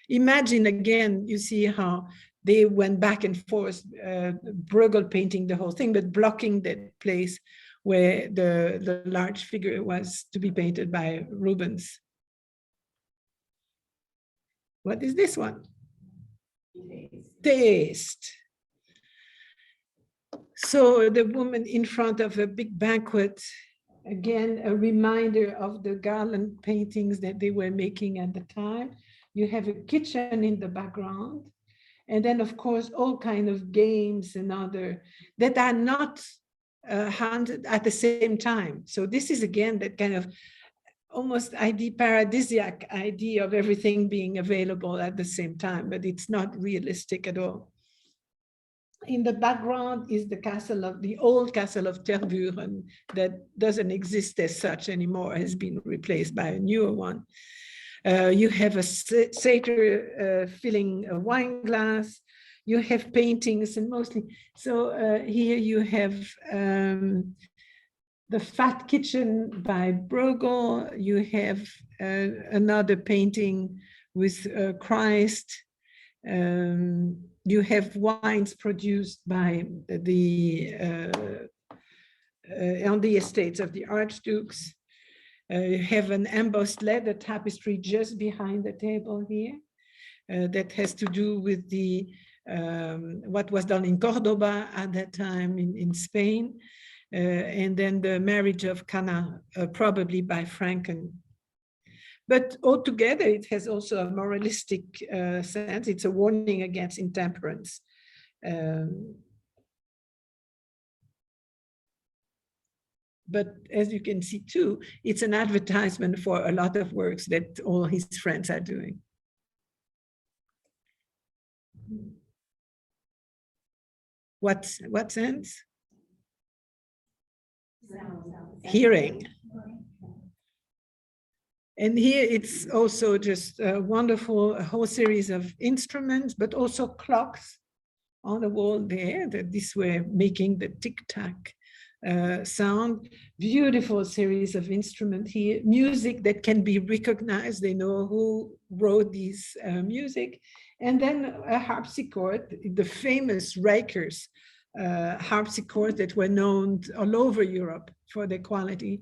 Imagine again, you see how they went back and forth, Bruegel painting the whole thing, but blocking that place where the large figure was to be painted by Rubens. What is this one? Taste. So the woman in front of a big banquet, again, a reminder of the garland paintings that they were making at the time. You have a kitchen in the background. And then, of course, all kinds of games and other that are not handled at the same time. So this is, again, that kind of almost paradisiac idea of everything being available at the same time, but it's not realistic at all. In the background is the old castle of Tervuren that doesn't exist as such anymore, has been replaced by a newer one. You have a satyr filling a wine glass. You have paintings, and mostly, so here you have the Fat Kitchen by Bruegel. You have another painting with Christ. You have wines produced by on the estates of the archdukes. You have an embossed leather tapestry just behind the table here that has to do with the what was done in Cordoba at that time in Spain, and then the marriage of Cana, probably by Franken. But altogether, it has also a moralistic sense. It's a warning against intemperance. But as you can see too, it's an advertisement for a lot of works that all his friends are doing. What sense? Hearing. And here it's also just wonderful, a whole series of instruments, but also clocks on the wall there that this were making the tic-tac sound. Beautiful series of instruments here, music that can be recognized. They know who wrote these music. And then a harpsichord, the famous Rijkers harpsichords that were known all over Europe for their quality,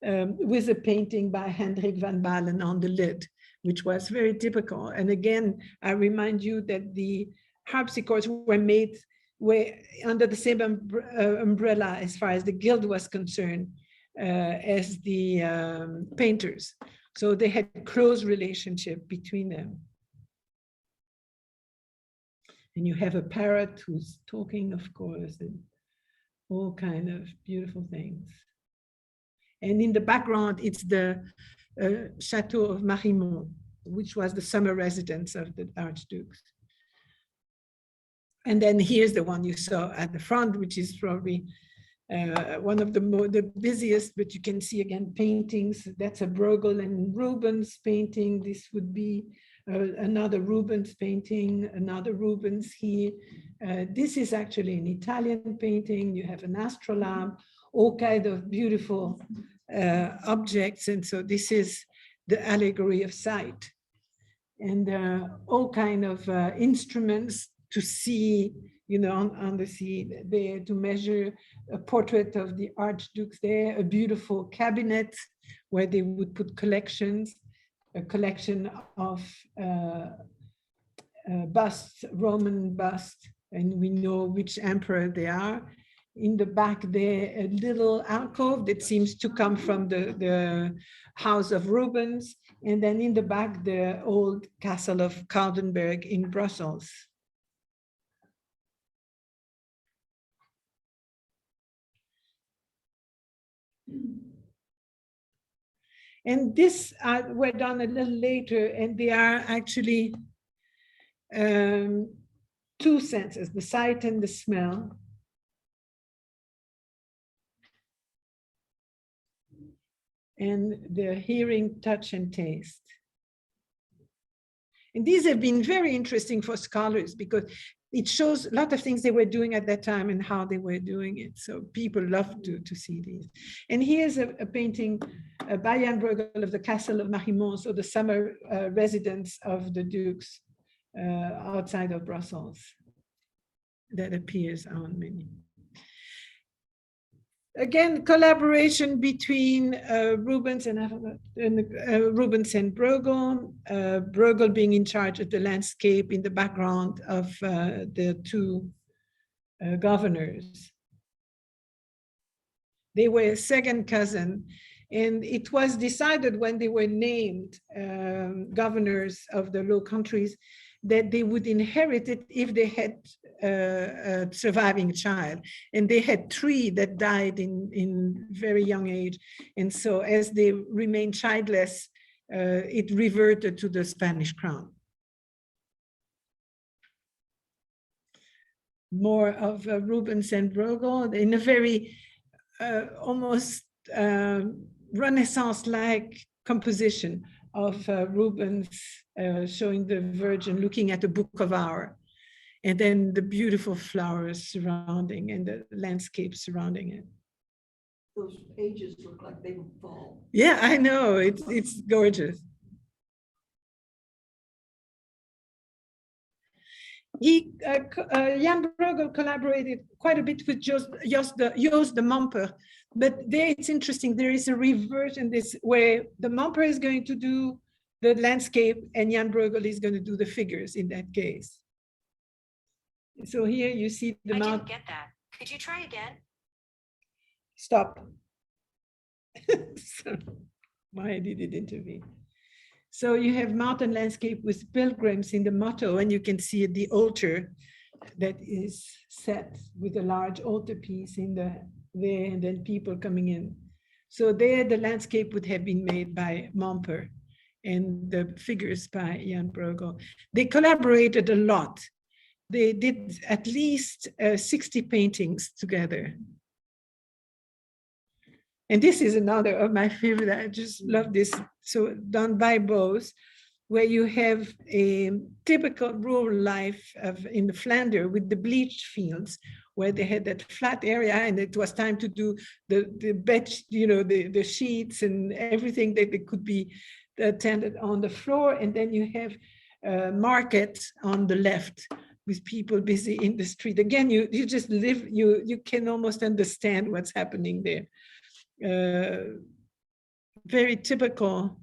with a painting by Hendrik van Balen on the lid, which was very typical. And again, I remind you that the harpsichords were made under the same umbrella as far as the guild was concerned as the painters. So they had a close relationship between them. And you have a parrot who's talking, of course, and all kind of beautiful things. And in the background, it's the Chateau of Marimont, which was the summer residence of the archdukes. And then here's the one you saw at the front, which is probably one of the busiest, but you can see again paintings. That's a Bruegel and Rubens painting. This would be another Rubens painting, another Rubens here. This is actually an Italian painting. You have an astrolabe, all kind of beautiful objects. And so this is the allegory of sight. And all kind of instruments to see, you know, on the sea there, to measure a portrait of the archdukes there, a beautiful cabinet where they would put collections, a collection of busts, Roman busts, and we know which emperor they are. In the back there, a little alcove that seems to come from the house of Rubens. And then in the back, the old castle of Koudenberg in Brussels. And this were done a little later, and they are actually two senses, the sight and the smell. And the hearing, touch, and taste. And these have been very interesting for scholars because it shows a lot of things they were doing at that time and how they were doing it. So people love to see these. And here's a painting by Jan Bruegel of the Castle of Marimont, so the summer residence of the dukes outside of Brussels that appears on many. Again, collaboration between Rubens and Rubens and Bruegel. Bruegel being in charge of the landscape in the background of the two governors. They were a second cousin, and it was decided when they were named governors of the Low Countries that they would inherit it if they had a surviving child. And they had 3 that died in very young age. And so as they remained childless, it reverted to the Spanish crown. More of Rubens and Bruegel in a very almost Renaissance-like composition of Rubens showing the Virgin looking at the Book of Hours, and then the beautiful flowers surrounding and the landscape surrounding it. Those pages look like they would fall. Yeah, I know, it's gorgeous. Jan Bruegel collaborated quite a bit with Joost de Mamper, but there it's interesting. There is a reversion this where the Mamper is going to do the landscape and Jan Bruegel is going to do the figures in that case. So here you see the mount. I didn't get that. Could you try again? Stop. So, why did it intervene? So you have mountain landscape with pilgrims in the motto, and you can see the altar that is set with a large altarpiece in there, and then people coming in. So there the landscape would have been made by Mamper and the figures by Jan Bruegel. They collaborated a lot. They did at least 60 paintings together. And this is another of my favorite. I just love this. So done by Bose, where you have a typical rural life in the Flanders with the bleached fields, where they had that flat area, and it was time to do the bed, the sheets and everything that could be tended on the floor. And then you have markets on the left with people busy in the street. Again, you just live, you can almost understand what's happening there. Very typical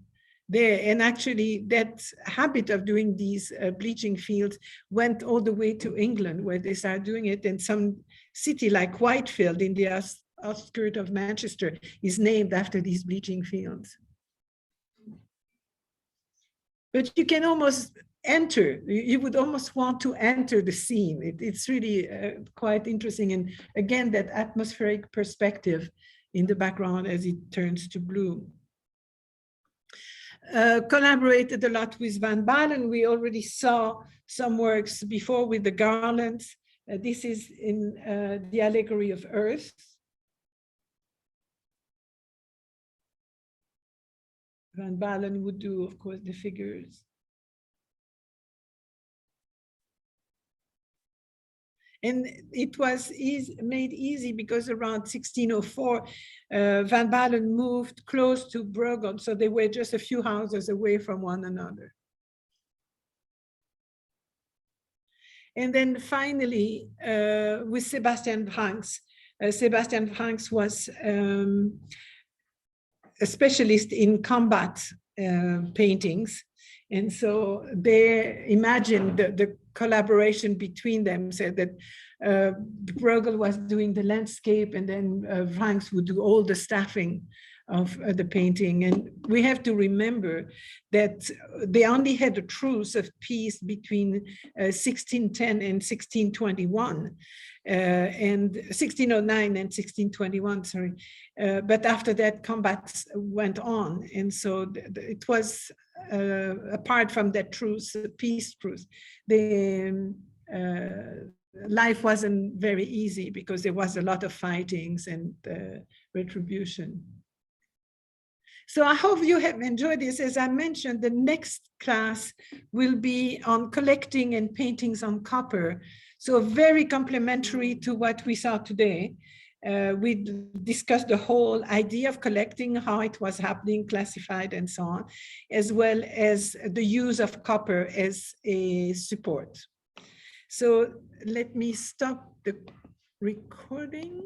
there. And actually that habit of doing these bleaching fields went all the way to England, where they started doing it. And some city like Whitefield in the outskirts of Manchester is named after these bleaching fields. But you can almost enter, you would almost want to enter the scene. It's really quite interesting. And again, that atmospheric perspective in the background as it turns to blue. Collaborated a lot with Van Balen. We already saw some works before with the garlands. This is in the Allegory of Earth. Van Balen would do, of course, the figures. And it was made easy because around 1604, Van Balen moved close to Bruegel, so they were just a few houses away from one another. And then finally, with Sebastian Franks. Sebastian Franks was a specialist in combat paintings. And so they imagined the collaboration between them, said that Bruegel was doing the landscape, and then Franks would do all the staffing of the painting. And we have to remember that they only had a truce of peace between 1610 and 1621. And 1609 and 1621, sorry. But after that, combats went on. And so it was, apart from that truce, peace truce, the life wasn't very easy because there was a lot of fightings and retribution. So I hope you have enjoyed this. As I mentioned, the next class will be on collecting and paintings on copper. So very complementary to what we saw today. We discussed the whole idea of collecting, how it was happening, classified, and so on, as well as the use of copper as a support. So let me stop the recording.